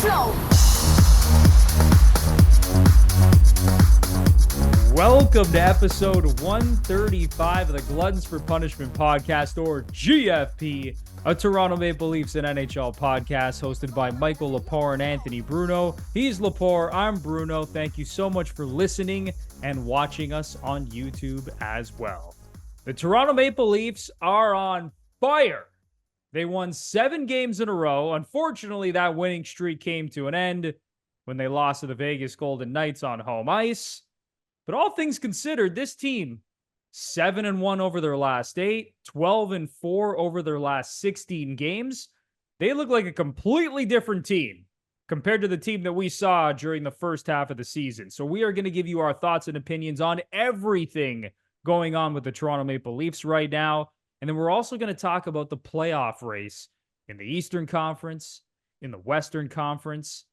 flow. Welcome to episode 135 of the Gluttons For Punishment Podcast, or GFP, a Toronto Maple Leafs and NHL podcast hosted by Michael Lepore and Anthony Bruno. He's Lepore, I'm Bruno. Thank you so much for listening and watching us on YouTube as well. The Toronto Maple Leafs are on fire. They won 7 games in a row. Unfortunately, that winning streak came to an end when they lost to the Vegas Golden Knights on home ice. But all things considered, this team, 7-1 over their last 8, 12-4 over their last 16 games. They look like a completely different team compared to the team that we saw during the first half of the season. So we are going to give you our thoughts and opinions on everything going on with the Toronto Maple Leafs right now. And then we're also going to talk about the playoff race in the Eastern Conference, in the Western Conference.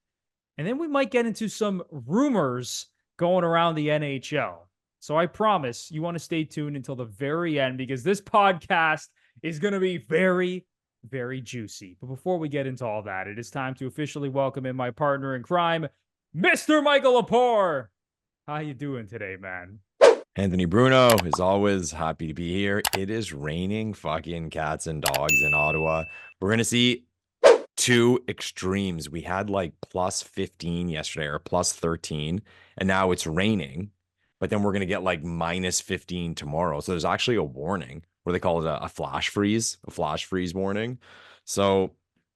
And then we might get into some rumors going around the NHL. So I promise you want to stay tuned until the very end because this podcast is going to be very, very juicy. But before we get into all that, it is time to officially welcome in my partner in crime, Mr. Michael Lepore. How you doing today, man? Anthony Bruno, as always, happy to be here. It is raining fucking cats and dogs in Ottawa. We're going to see two extremes. We had like plus 15 yesterday or plus 13, and now it's raining, but then we're going to get like minus 15 tomorrow. So there's actually a warning where they call it a flash freeze warning. So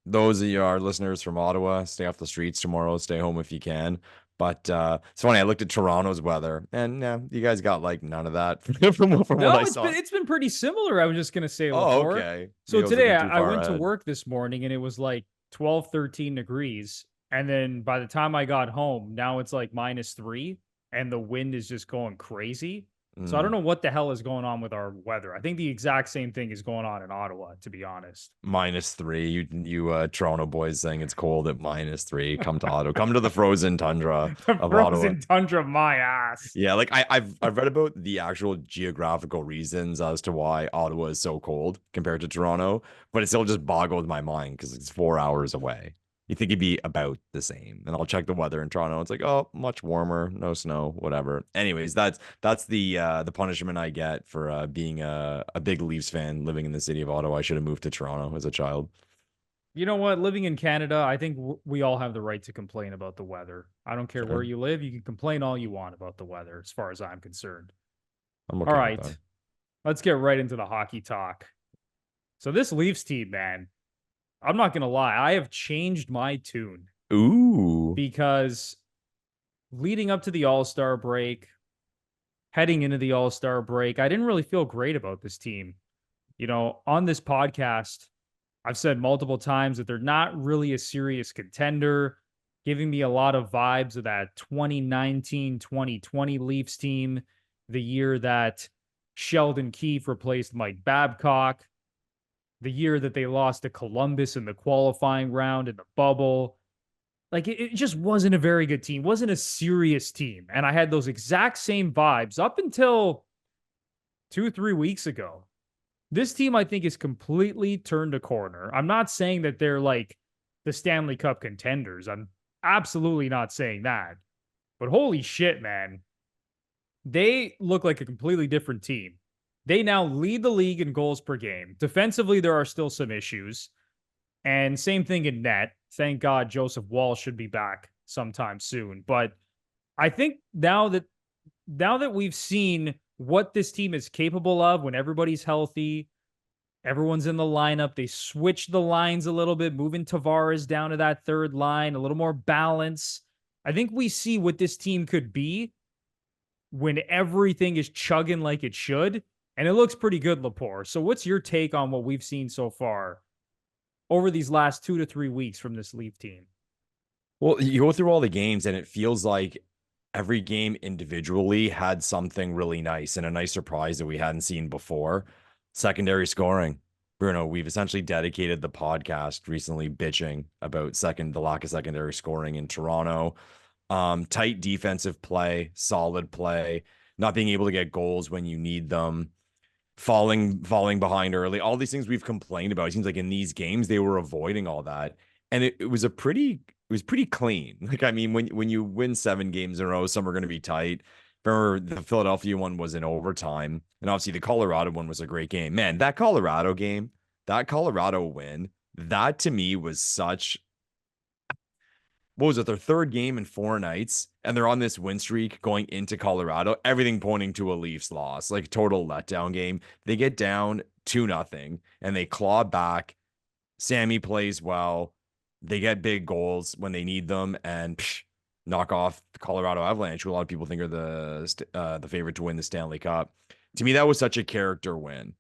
those of you, our listeners from Ottawa, stay off the streets tomorrow, stay home if you can. But it's funny, I looked at Toronto's weather, and you guys got like none of that from what I saw. It's been pretty similar. I was just going to say, oh, Lepore. okay. So today I went to work this morning, and it was like 12, 13 degrees. And then by the time I got home, now it's like minus 3, and the wind is just going crazy. So I don't know what the hell is going on with our weather. I think the exact same thing is going on in Ottawa, to be honest. Minus 3. You Toronto boys saying it's cold at minus 3. Come to Ottawa. Come to the frozen tundra of frozen Ottawa. Tundra, my ass. Yeah, like I've read about the actual geographical reasons as to why Ottawa is so cold compared to Toronto, but it still just boggled my mind because it's 4 hours away. You think it'd be about the same. And I'll check the weather in Toronto. It's like, oh, much warmer, no snow, whatever. Anyways, that's the punishment I get for being a big Leafs fan living in the city of Ottawa. I should have moved to Toronto as a child. You know what? Living in Canada, I think we all have the right to complain about the weather. I don't care where you live. You can complain all you want about the weather, as far as I'm concerned. I'm okay all with right, that. Let's get right into the hockey talk. So this Leafs team, man, I'm not going to lie. I have changed my tune. Ooh. Because leading up to the All-Star break, heading into the All-Star break, I didn't really feel great about this team. You know, on this podcast, I've said multiple times that they're not really a serious contender, giving me a lot of vibes of that 2019-2020 Leafs team, the year that Sheldon Keefe replaced Mike Babcock, the year that they lost to Columbus in the qualifying round in the bubble. Like, it just wasn't a very good team, wasn't a serious team. And I had those exact same vibes up until 2-3 weeks ago. This team, I think, is completely turned a corner. I'm not saying that they're like the Stanley Cup contenders. I'm absolutely not saying that. But holy shit, man. They look like a completely different team. They now lead the league in goals per game. Defensively, there are still some issues. And same thing in net. Thank God Joseph Wall should be back sometime soon. But I think now that we've seen what this team is capable of when everybody's healthy, everyone's in the lineup, they switched the lines a little bit, moving Tavares down to that third line, a little more balance. I think we see what this team could be when everything is chugging like it should. And it looks pretty good, Lepore. So what's your take on what we've seen so far over these last 2 to 3 weeks from this Leaf team? Well, you go through all the games and it feels like every game individually had something really nice and a nice surprise that we hadn't seen before. Secondary scoring. Bruno, we've essentially dedicated the podcast recently bitching about the lack of secondary scoring in Toronto. Tight defensive play, solid play, not being able to get goals when you need them. Falling behind early, all these things we've complained about. It seems like in these games, they were avoiding all that. And it was a pretty was pretty clean. Like, I mean, when you win 7 games in a row, some are going to be tight. Remember, the Philadelphia one was in overtime, and obviously the Colorado one was a great game. Man, that Colorado game, that Colorado win, that to me was such. What was it? Their third game in 4 nights, and they're on this win streak going into Colorado. Everything pointing to a Leafs loss, like total letdown game. They get down 2-0, and they claw back. Sammy plays well. They get big goals when they need them, and knock off the Colorado Avalanche, who a lot of people think are the favorite to win the Stanley Cup. To me, that was such a character win,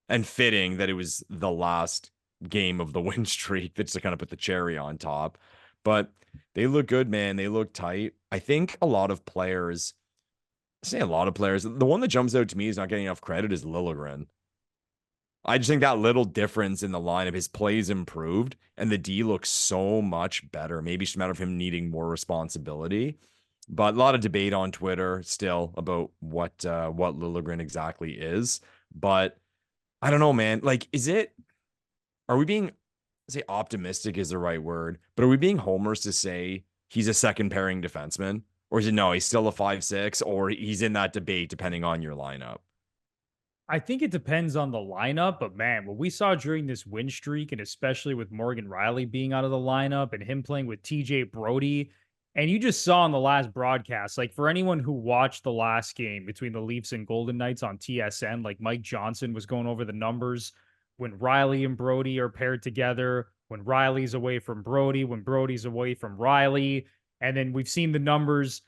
and fitting that it was the last game of the win streak that's to kind of put the cherry on top. But they look good, man. They look tight. I think a lot of players, I say a lot of players, the one that jumps out to me is not getting enough credit is Liljegren. I just think that little difference in the lineup, his plays improved, and the D looks so much better. Maybe it's a matter of him needing more responsibility. But a lot of debate on Twitter still about what Liljegren exactly is. But I don't know, man. Like, are we being, say optimistic is the right word, but are we being homers to say he's a second pairing defenseman? Or is it no, he's still a 5'6", or he's in that debate depending on your lineup? I think it depends on the lineup, but man, what we saw during this win streak, and especially with Morgan Rielly being out of the lineup and him playing with TJ Brody, and you just saw in the last broadcast, like for anyone who watched the last game between the Leafs and Golden Knights on TSN, like Mike Johnson was going over the numbers when Rielly and Brody are paired together, when Rielly's away from Brody, when Brody's away from Rielly. And then we've seen the numbers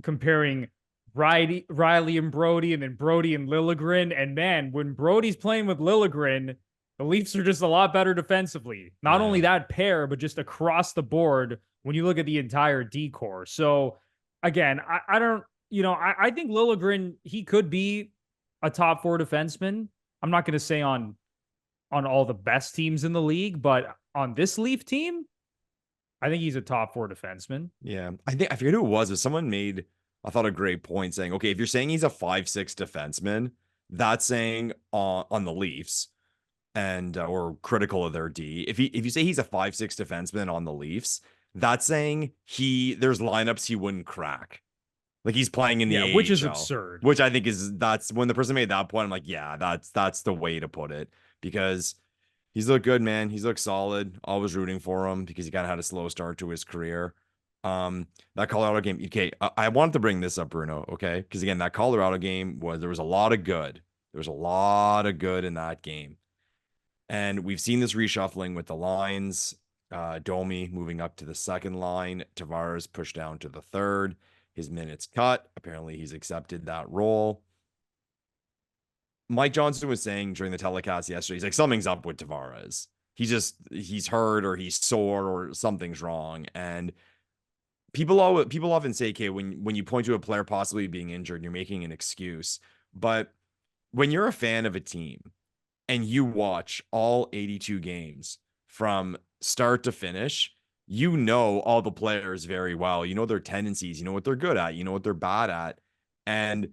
comparing Rielly and Brody, and then Brody and Liljegren. And man, when Brody's playing with Liljegren, the Leafs are just a lot better defensively. Not only that pair, but just across the board when you look at the entire decor. So again, I don't, I think Liljegren, he could be a top 4 defenseman. I'm not going to say on all the best teams in the league, but on this Leaf team, I think he's a top 4 defenseman. Yeah. I forget who it was, but someone made, I thought, a great point saying, okay, if you're saying he's a 5'6" defenseman, that's saying on the Leafs and or critical of their D. If you say he's a 5'6" defenseman on the Leafs, that's saying there's lineups he wouldn't crack. Like he's playing in the AHL, which is absurd. Which I think that's when the person made that point, I'm like, yeah, that's the way to put it, because he's looked good, man. He's looked solid. Always rooting for him because he kind of had a slow start to his career. That Colorado game, okay, I wanted to bring this up, Bruno, okay? Because again, that Colorado game there was a lot of good. There was a lot of good in that game. And we've seen this reshuffling with the lines. Domi moving up to the second line. Tavares pushed down to the third. His minutes cut. Apparently, he's accepted that role. Mike Johnson was saying during the telecast yesterday, he's like, something's up with Tavares. He's hurt, or he's sore, or something's wrong. And people often say, okay, when you point to a player possibly being injured, you're making an excuse. But when you're a fan of a team and you watch all 82 games from start to finish, you know all the players very well. You know their tendencies. You know what they're good at. You know what they're bad at. And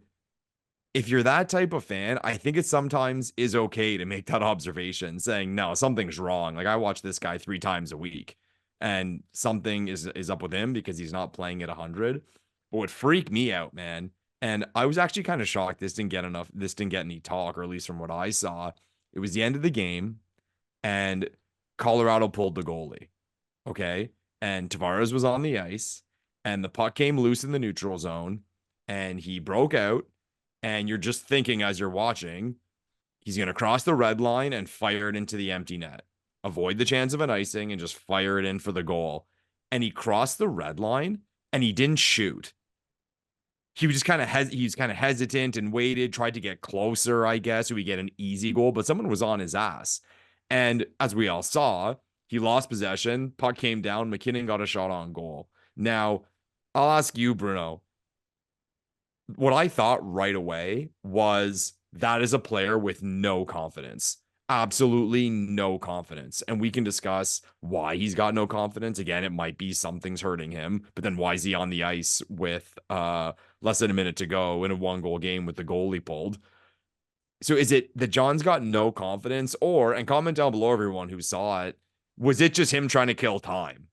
if you're that type of fan, I think it sometimes is okay to make that observation saying, no, something's wrong. Like, I watch this guy 3 times a week and something is up with him because he's not playing at 100. But what freaked me out, man, and I was actually kind of shocked this didn't get any talk, or at least from what I saw. It was the end of the game and Colorado pulled the goalie. Okay. And Tavares was on the ice and the puck came loose in the neutral zone and he broke out. And you're just thinking as you're watching, he's going to cross the red line and fire it into the empty net. Avoid the chance of an icing and just fire it in for the goal. And he crossed the red line and he didn't shoot. He was just kind of hesitant and waited, tried to get closer, I guess, so we get an easy goal, but someone was on his ass. And as we all saw, he lost possession, puck came down, McKinnon got a shot on goal. Now, I'll ask you, Bruno, what I thought right away was that is a player with no confidence. Absolutely no confidence. And we can discuss why he's got no confidence. Again, it might be something's hurting him, but then why is he on the ice with less than a minute to go in a 1-goal game with the goalie pulled? So is it that John's got no confidence, and comment down below, everyone who saw it, was it just him trying to kill time?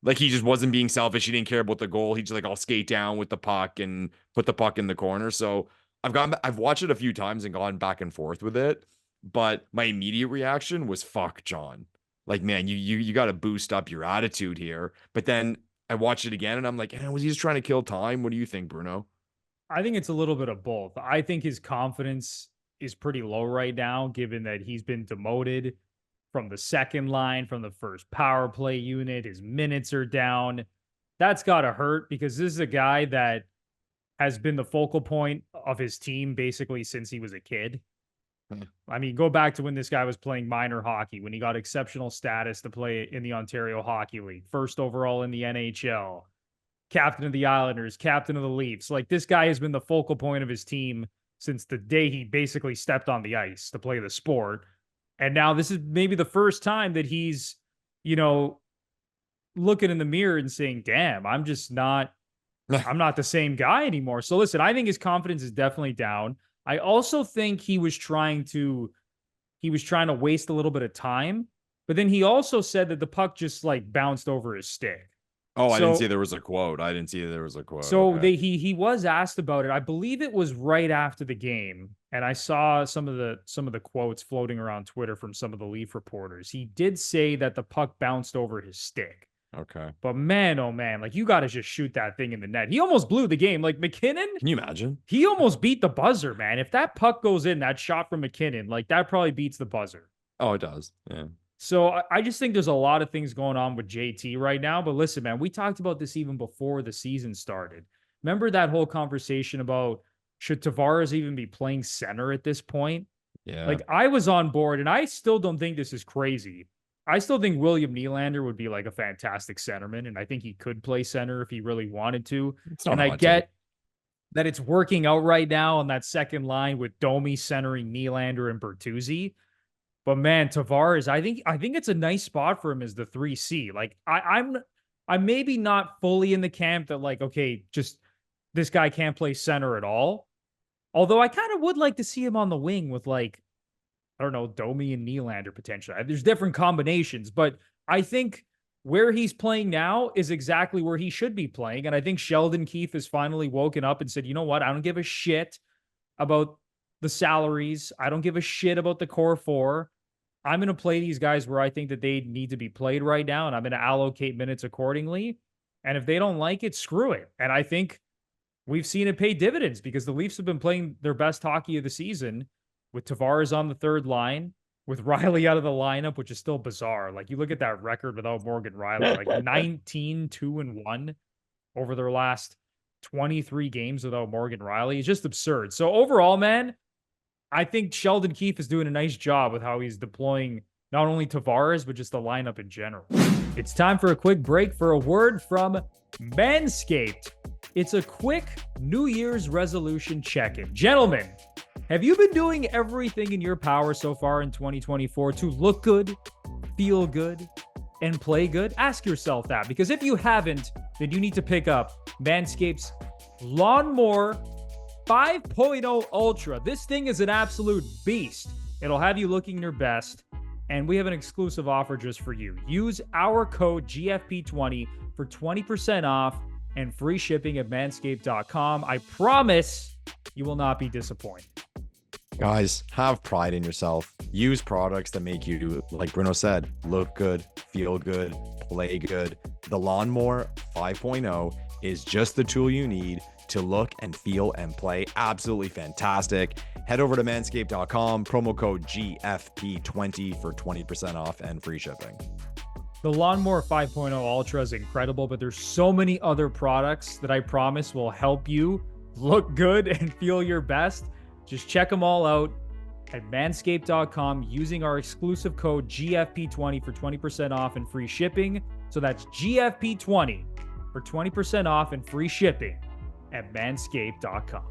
Like he just wasn't being selfish. He didn't care about the goal. He just like, I'll skate down with the puck and put the puck in the corner. So I've watched it a few times and gone back and forth with it. But my immediate reaction was fuck John. Like, man, you got to boost up your attitude here. But then I watched it again and I'm like, was he just trying to kill time? What do you think, Bruno? I think it's a little bit of both. I think his confidence is pretty low right now, given that he's been demoted from the second line, from the first power play unit. His minutes are down. That's got to hurt because this is a guy that has been the focal point of his team basically since he was a kid. I mean, go back to when this guy was playing minor hockey, when he got exceptional status to play in the Ontario Hockey League, first overall in the NHL, captain of the Islanders, captain of the Leafs. Like, this guy has been the focal point of his team since the day he basically stepped on the ice to play the sport. And now this is maybe the first time that he's, looking in the mirror and saying, damn, I'm not the same guy anymore. So listen, I think his confidence is definitely down. I also think he was trying to waste a little bit of time, but then he also said that the puck just like bounced over his stick. Oh, I didn't see there was a quote. So okay. He was asked about it. I believe it was right after the game, and I saw some of the quotes floating around Twitter from some of the Leaf reporters. He did say that the puck bounced over his stick. Okay. But man, oh man, like you got to just shoot that thing in the net. He almost blew the game. Like McKinnon. Can you imagine? He almost beat the buzzer, man. If that puck goes in, that shot from McKinnon, like that probably beats the buzzer. Oh, it does. Yeah. So I just think there's a lot of things going on with JT right now. But listen, man, we talked about this even before the season started. Remember that whole conversation about should Tavares even be playing center at this point? Yeah. Like I was on board, and I still don't think this is crazy. I still think William Nylander would be like a fantastic centerman, and I think he could play center if he really wanted to. And I get that it's working out right now on that second line with Domi centering Nylander and Bertuzzi. But man, Tavares, I think it's a nice spot for him as the 3C. Like I'm maybe not fully in the camp that like, okay, just this guy can't play center at all. Although I kind of would like to see him on the wing with like, I don't know, Domi and Nylander potentially. There's different combinations, but I think where he's playing now is exactly where he should be playing. And I think Sheldon Keefe has finally woken up and said, you know what? I don't give a shit about the salaries. I don't give a shit about the core four. I'm going to play these guys where I think that they need to be played right now, and I'm going to allocate minutes accordingly. And if they don't like it, screw it. And I think we've seen it pay dividends because the Leafs have been playing their best hockey of the season with Tavares on the third line, with Riley out of the lineup, which is still bizarre. Like you look at that record without Morgan Riley, like 19-2-1 over their last 23 games without Morgan Riley. It's just absurd. So overall, man, I think Sheldon Keefe is doing a nice job with how he's deploying not only Tavares, but just the lineup in general. It's time for a quick break for a word from Manscaped. It's a quick New Year's resolution check-in. Gentlemen, have you been doing everything in your power so far in 2024 to look good, feel good, and play good? Ask yourself that, because if you haven't, then you need to pick up Manscaped's Lawnmower 5.0 Ultra. This thing is an absolute beast. It'll have you looking your best, and we have an exclusive offer just for you. Use our code GFP20 for 20% off and free shipping at manscaped.com. I promise you will not be disappointed. Guys, have pride in yourself. Use products that make you, like Bruno said, look good, feel good, play good. The Lawnmower 5.0 is just the tool you need to look and feel and play absolutely fantastic. Head over to manscaped.com, promo code GFP20 for 20% off and free shipping. The Lawnmower 5.0 Ultra is incredible, but there's so many other products that I promise will help you look good and feel your best. Just check them all out at manscaped.com using our exclusive code GFP20 for 20% off and free shipping. So that's GFP20 for 20% off and free shipping at manscaped.com.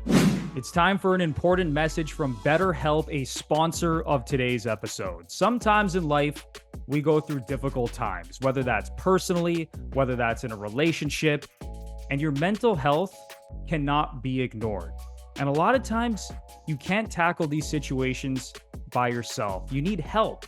It's time for an important message from BetterHelp, a sponsor of today's episode. Sometimes in life, we go through difficult times, whether that's personally, whether that's in a relationship, and your mental health cannot be ignored. And a lot of times, you can't tackle these situations by yourself. You need help.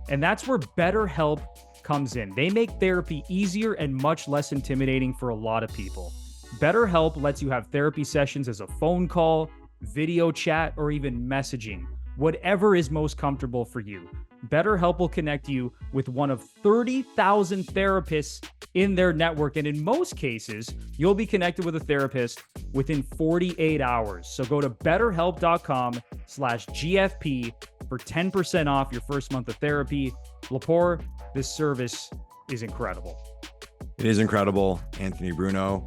And that's where BetterHelp comes in. They make therapy easier and much less intimidating for a lot of people. BetterHelp lets you have therapy sessions as a phone call, video chat, or even messaging, whatever is most comfortable for you. BetterHelp will connect you with one of 30,000 therapists in their network. And in most cases, you'll be connected with a therapist within 48 hours. So go to betterhelp.com/GFP for 10% off your first month of therapy. Lepore, this service is incredible. It is incredible. Anthony Bruno,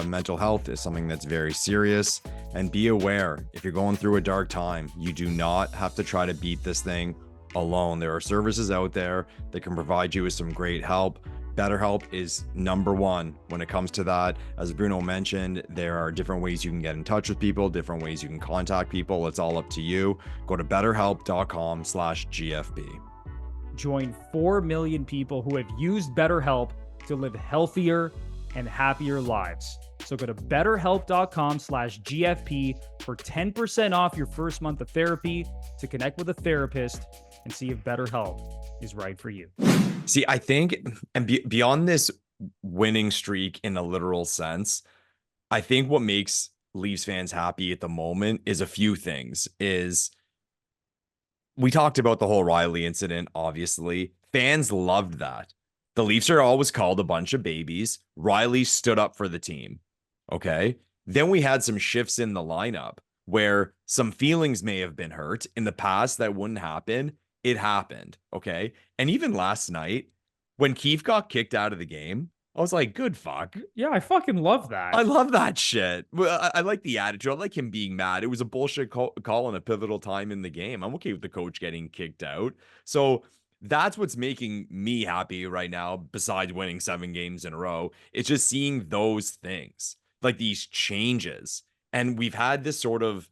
mental health is something that's very serious. And be aware, if you're going through a dark time, you do not have to try to beat this thing alone. There are services out there that can provide you with some great help. BetterHelp is number one when it comes to that. As Bruno mentioned, there are different ways you can get in touch with people, different ways you can contact people. It's all up to you. Go to betterhelp.com/GFP. Join 4 million people who have used BetterHelp to live healthier and happier lives. So go to betterhelp.com/GFP for 10% off your first month of therapy to connect with a therapist and see if BetterHelp is right for you. See, I think, and beyond this winning streak in a literal sense, I think what makes Leafs fans happy at the moment is a few things. We talked about the whole Riley incident, obviously. Fans loved that. The Leafs are always called a bunch of babies. Riley stood up for the team. Okay. Then we had some shifts in the lineup where some feelings may have been hurt. In the past, that wouldn't happen. It happened. Okay. And even last night, when Keefe got kicked out of the game, I was like, good fuck. Yeah, I fucking love that. I love that shit. I like the attitude. I like him being mad. It was a bullshit call in a pivotal time in the game. I'm okay with the coach getting kicked out. So that's what's making me happy right now, besides winning 7 games in a row. It's just seeing those things, like these changes. And we've had this sort of,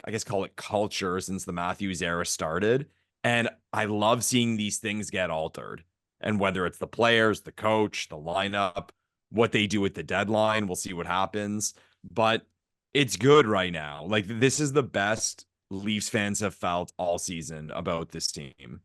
I guess, call it culture since the Matthews era started. And I love seeing these things get altered. And whether it's the players, the coach, the lineup, what they do at the deadline, we'll see what happens. But it's good right now. Like, this is the best Leafs fans have felt all season about this team.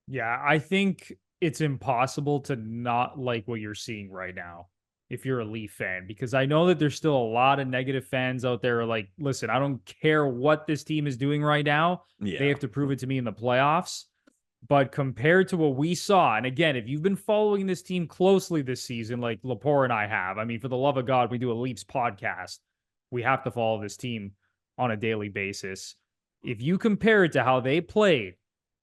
Yeah, I think it's impossible to not like what you're seeing right now if you're a Leaf fan, because I know that there's still a lot of negative fans out there like, listen, I don't care what this team is doing right now. Yeah. They have to prove it to me in the playoffs. But compared to what we saw, and again, if you've been following this team closely this season, like Lepore and I have, I mean, for the love of God, we do a Leafs podcast. We have to follow this team on a daily basis. If you compare it to how they played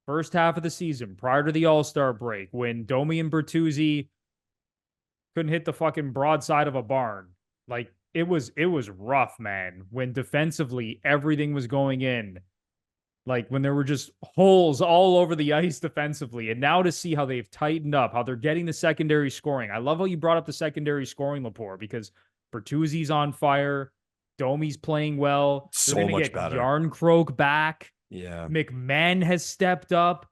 first half of the season prior to the All-Star break, when Domi and Bertuzzi couldn't hit the fucking broadside of a barn, like it was rough, man. When defensively everything was going in, like when there were just holes all over the ice defensively. And now to see how they've tightened up, how they're getting the secondary scoring. I love how you brought up the secondary scoring, Lepore, because Bertuzzi's on fire. Domi's playing well. So They're gonna much get better. Yarncroke back. Yeah. McMahon has stepped up.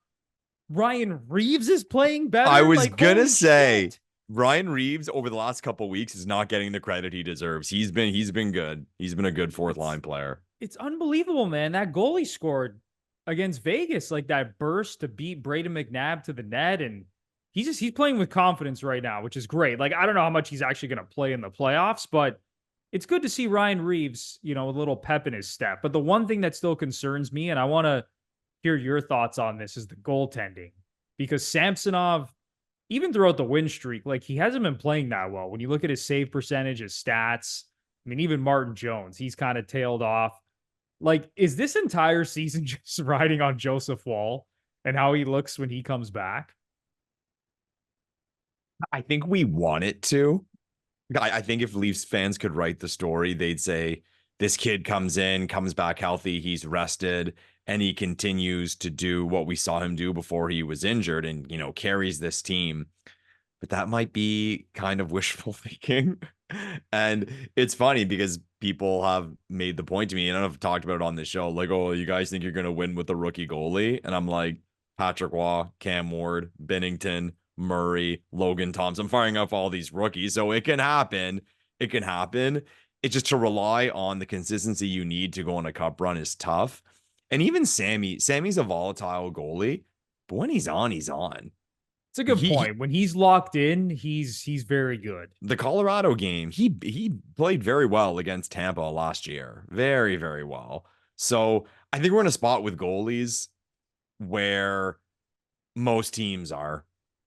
Ryan Reeves is playing better. I was like, gonna holy say, shit. Ryan Reeves over the last couple of weeks is not getting the credit he deserves. He's been good. He's been a good fourth line player. It's unbelievable, man. That goal he scored against Vegas, like that burst to beat Brady McNabb to the net, and he's playing with confidence right now, which is great. Like, I don't know how much he's actually going to play in the playoffs, but it's good to see Ryan Reeves, you know, a little pep in his step. But the one thing that still concerns me, and I want to hear your thoughts on this, is the goaltending, because Samsonov, even throughout the win streak, like he hasn't been playing that well. When you look at his save percentage, his stats, I mean, even Martin Jones, he's kind of tailed off. Like, is this entire season just riding on Joseph Wall and how he looks when he comes back? I think we want it to. I think if Leafs fans could write the story, they'd say this kid comes in, comes back healthy, he's rested, and he continues to do what we saw him do before he was injured and, you know, carries this team. But that might be kind of wishful thinking. And it's funny because people have made the point to me, and I've talked about it on the show, like, oh, you guys think you're going to win with a rookie goalie? And I'm like, Patrick Waugh, Cam Ward, Binnington, Murray, Logan Thompson. I'm firing up all these rookies. So it can happen. It can happen. It's just to rely on the consistency you need to go on a cup run is tough. And even Sammy's a volatile goalie, but when he's on, he's on. It's a good point. When he's locked in, he's very good. The Colorado game, he played very well against Tampa last year. Very, very well. So I think we're in a spot with goalies where most teams are.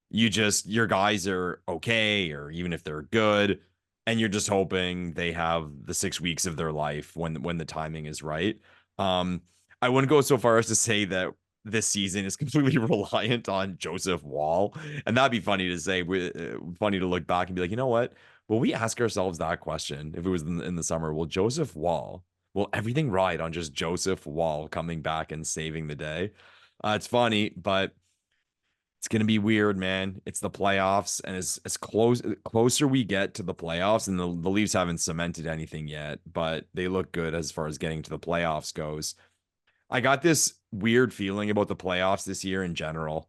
Your guys are okay, or even if they're good, and you're just hoping they have the 6 weeks of their life when the timing is right. I wouldn't go so far as to say that this season is completely reliant on Joseph Wall, and that'd be funny to say. Funny to look back and be like, you know what? Will we ask ourselves that question if it was in the summer? Will everything ride on just Joseph Wall coming back and saving the day? It's funny, but it's gonna be weird, man. It's the playoffs, and as closer we get to the playoffs, and the Leafs haven't cemented anything yet, but they look good as far as getting to the playoffs goes. I got this weird feeling about the playoffs this year in general.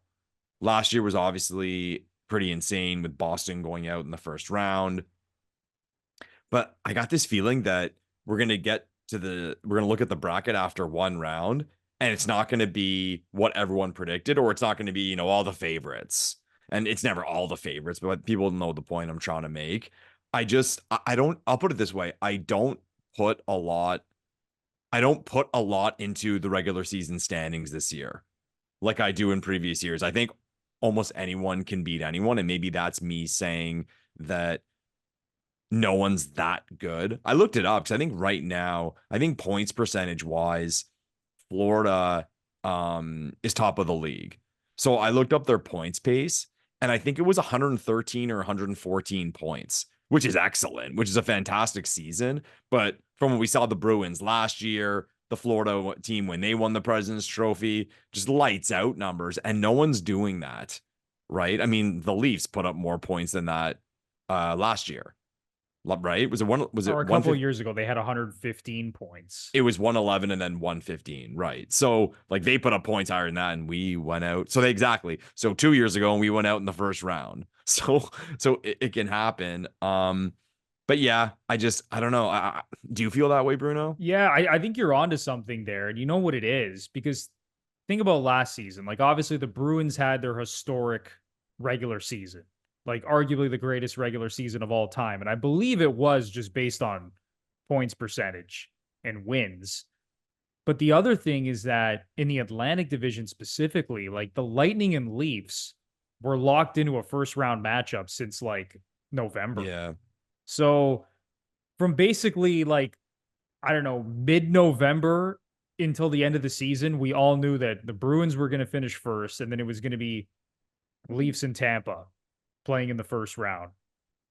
Last year was obviously pretty insane with Boston going out in the first round, but I got this feeling that we're gonna look at the bracket after one round, and it's not going to be what everyone predicted, or it's not going to be, all the favorites. And it's never all the favorites, but people know the point I'm trying to make. I'll put it this way. I don't put a lot into the regular season standings this year like I do in previous years. I think almost anyone can beat anyone. And maybe that's me saying that no one's that good. I looked it up because I think right now, points percentage wise, Florida is top of the league. So I looked up their points pace, and I think it was 113 or 114 points, which is excellent, which is a fantastic season. But from what we saw the Bruins last year, the Florida team, when they won the President's Trophy, just lights out numbers, and no one's doing that, right? I mean, the Leafs put up more points than that last year. Right? Was it a couple of years ago they had 115 points? It was 111 and then 115, right? So like they put up points higher than that, and we went out. So exactly. So 2 years ago, and we went out in the first round. So it can happen. But yeah, I don't know. Do you feel that way, Bruno? Yeah, I think you're onto something there, and you know what it is, because think about last season. Like obviously the Bruins had their historic regular season, like arguably the greatest regular season of all time. And I believe it was just based on points percentage and wins. But the other thing is that in the Atlantic Division specifically, like the Lightning and Leafs were locked into a first round matchup since like November. Yeah. So from basically like, I don't know, mid-November until the end of the season, we all knew that the Bruins were going to finish first, and then it was going to be Leafs and Tampa playing in the first round,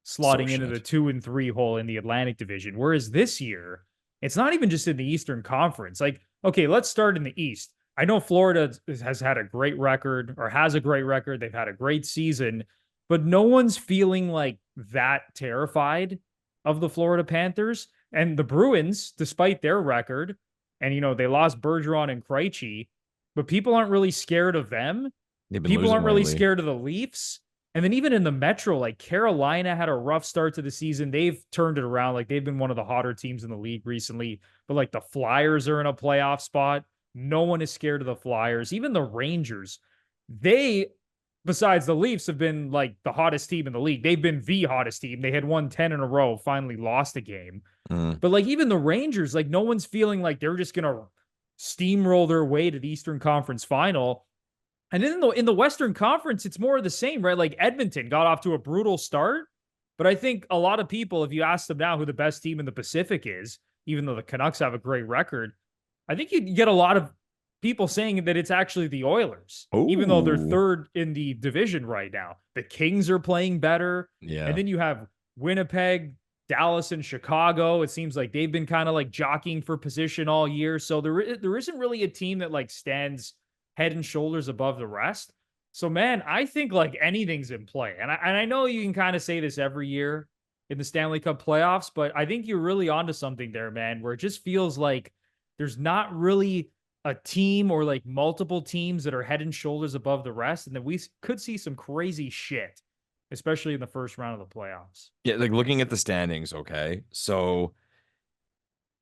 slotting into the 2 and 3 hole in the Atlantic Division. Whereas this year, it's not even just in the Eastern Conference. Like, okay, let's start in the East. I know Florida has had a great record, or has a great record. They've had a great season, but no one's feeling like that terrified of the Florida Panthers. And the Bruins, despite their record, and they lost Bergeron and Krejci, but people aren't really scared of them. People aren't really scared of the Leafs. And then even in the Metro, like Carolina had a rough start to the season. They've turned it around. Like they've been one of the hotter teams in the league recently. But like the Flyers are in a playoff spot. No one is scared of the Flyers. Even the Rangers, they, besides the Leafs, have been like the hottest team in the league. They've been the hottest team. They had won 10 in a row, finally lost a game. But like even the Rangers, like no one's feeling like they're just going to steamroll their way to the Eastern Conference final. And then in the Western Conference, it's more of the same, right? Like Edmonton got off to a brutal start, but I think a lot of people, if you ask them now who the best team in the Pacific is, even though the Canucks have a great record, I think you get a lot of people saying that it's actually the Oilers, even though they're third in the division right now. The Kings are playing better. Yeah. And then you have Winnipeg, Dallas, and Chicago. It seems like they've been kind of like jockeying for position all year. So there isn't really a team that like stands head and shoulders above the rest. So, man, I think like anything's in play. And I know you can kind of say this every year in the Stanley Cup playoffs, but I think you're really onto something there, man, where it just feels like there's not really a team or like multiple teams that are head and shoulders above the rest. And then we could see some crazy shit, especially in the first round of the playoffs. Yeah, like looking at the standings, okay? So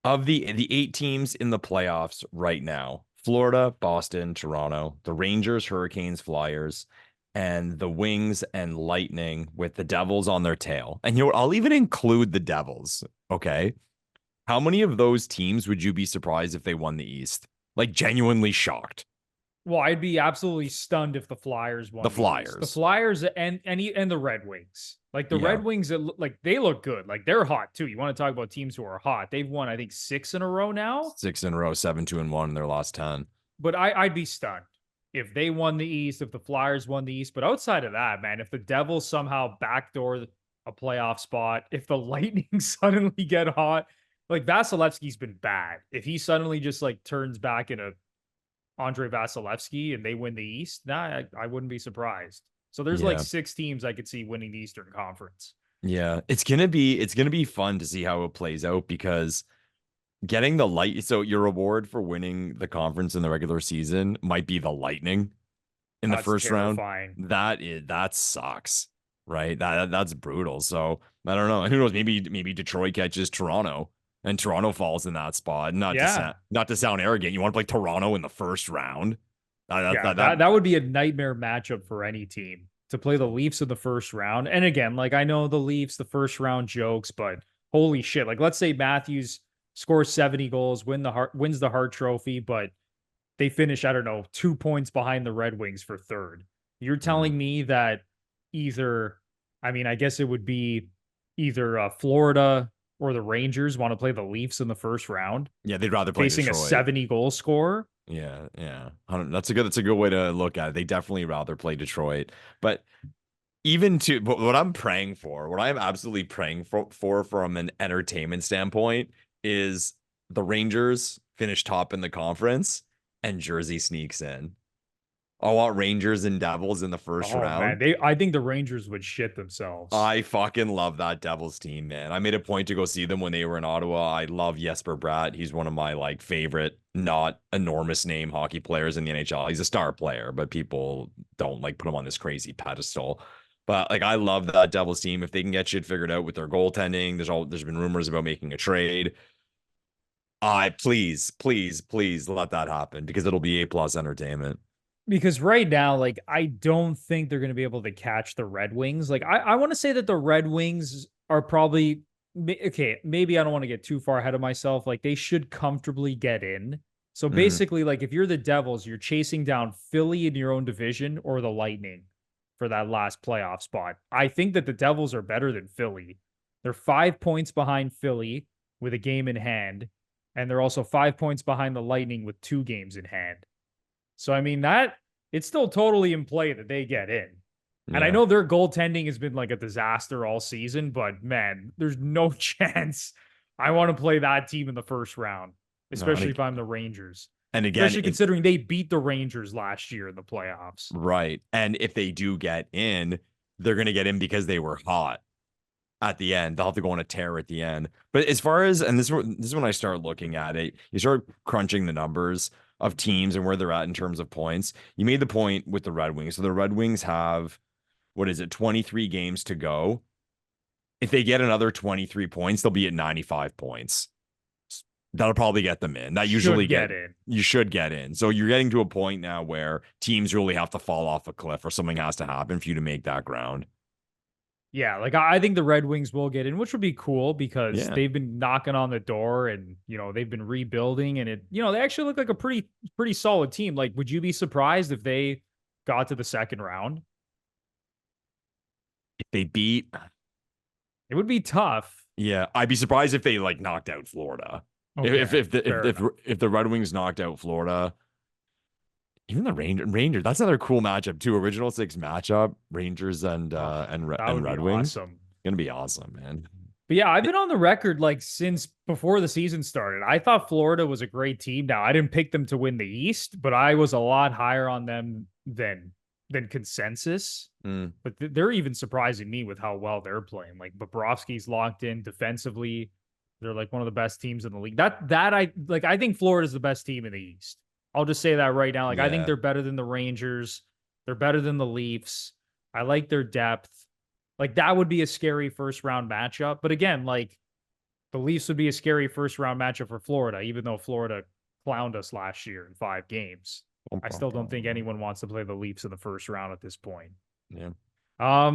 of the 8 teams in the playoffs right now, Florida, Boston, Toronto, the Rangers, Hurricanes, Flyers, and the Wings and Lightning with the Devils on their tail. And you know what? I'll even include the Devils. Okay. How many of those teams would you be surprised if they won the East? Like genuinely shocked. Well, I'd be absolutely stunned if the Flyers won The East. Flyers. The Flyers and the Red Wings. Like the Yeah. Red Wings, like they look good. Like they're hot too. You want to talk about teams who are hot? They've won, I think, 6 in a row now. 6 in a row, 7-2-1 in their last 10. But I'd be stunned if they won the East, if the Flyers won the East. But outside of that, man, if the Devils somehow backdoor a playoff spot, if the Lightning suddenly get hot, like Vasilevsky's been bad. If he suddenly just like turns back into Andre Vasilevsky and they win the East, I wouldn't be surprised. So there's like 6 teams I could see winning the Eastern Conference. Yeah, it's gonna be fun to see how it plays out because getting the light. So your reward for winning the conference in the regular season might be the Lightning in the first terrifying. round. That sucks, right? That's brutal. So I don't know. Who knows? Maybe Detroit catches Toronto and Toronto falls in that spot. Not to sound arrogant. You want to play Toronto in the first round? That would be a nightmare matchup for any team to play the Leafs in the first round. And again, like I know the Leafs, the first round jokes, but holy shit. Like let's say Matthews scores 70 goals, wins the Hart Trophy, but they finish, I don't know, 2 points behind the Red Wings for third. You're telling me that I guess it would be either Florida or the Rangers want to play the Leafs in the first round. Yeah, they'd rather play facing Detroit. A 70 goal scorer. Yeah. That's a good way to look at it. They definitely rather play Detroit. But what I'm praying for, what I'm absolutely praying for from an entertainment standpoint is the Rangers finish top in the conference and Jersey sneaks in. I want Rangers and Devils in the first round. Man, I think the Rangers would shit themselves. I fucking love that Devils team, man. I made a point to go see them when they were in Ottawa. I love Jesper Bratt. He's one of my like favorite, not enormous name hockey players in the NHL. He's a star player, but people don't like put him on this crazy pedestal. But like, I love that Devils team. If they can get shit figured out with their goaltending, there's been rumors about making a trade. Please let that happen because it'll be A+ entertainment. Because right now, like, I don't think they're going to be able to catch the Red Wings. Like, I want to say that the Red Wings are probably, okay, maybe I don't want to get too far ahead of myself. Like, they should comfortably get in. So basically, like, if you're the Devils, you're chasing down Philly in your own division or the Lightning for that last playoff spot. I think that the Devils are better than Philly. They're 5 points behind Philly with a game in hand. And they're also 5 points behind the Lightning with 2 games in hand. So, I mean, it's still totally in play that they get in. Yeah. And I know their goaltending has been like a disaster all season, but man, there's no chance I want to play that team in the first round, especially if I'm the Rangers. And again, especially considering they beat the Rangers last year in the playoffs. Right. And if they do get in, they're going to get in because they were hot at the end. They'll have to go on a tear at the end. But as far as, and this is when I start looking at it, you start crunching the numbers of teams and where they're at in terms of points. You made the point with the Red Wings. So the Red Wings have, 23 games to go. If they get another 23 points, they'll be at 95 points. That'll probably get them in. That usually you should get in. So you're getting to a point now where teams really have to fall off a cliff or something has to happen for you to make that ground. Yeah, like I think the Red Wings will get in, which would be cool because they've been knocking on the door and, they've been rebuilding and they actually look like a pretty solid team. Like, would you be surprised if they got to the second round? If they beat, it would be tough. Yeah, I'd be surprised if they like knocked out Florida. Okay, if the Red Wings knocked out Florida, even the Rangers, that's another cool matchup too. Original 6 matchup, Rangers and Red Wings. Awesome. Gonna be awesome, man. But yeah, I've been on the record like since before the season started. I thought Florida was a great team. Now I didn't pick them to win the East, but I was a lot higher on them than consensus. But they're even surprising me with how well they're playing. Like Bobrovsky's locked in defensively. They're like one of the best teams in the league. I think Florida's the best team in the East. I'll just say that right now. Like, I think they're better than the Rangers. They're better than the Leafs. I like their depth. Like, that would be a scary first round matchup. But again, like, the Leafs would be a scary first round matchup for Florida, even though Florida clowned us last year in 5 games. I still don't think anyone wants to play the Leafs in the first round at this point. Yeah.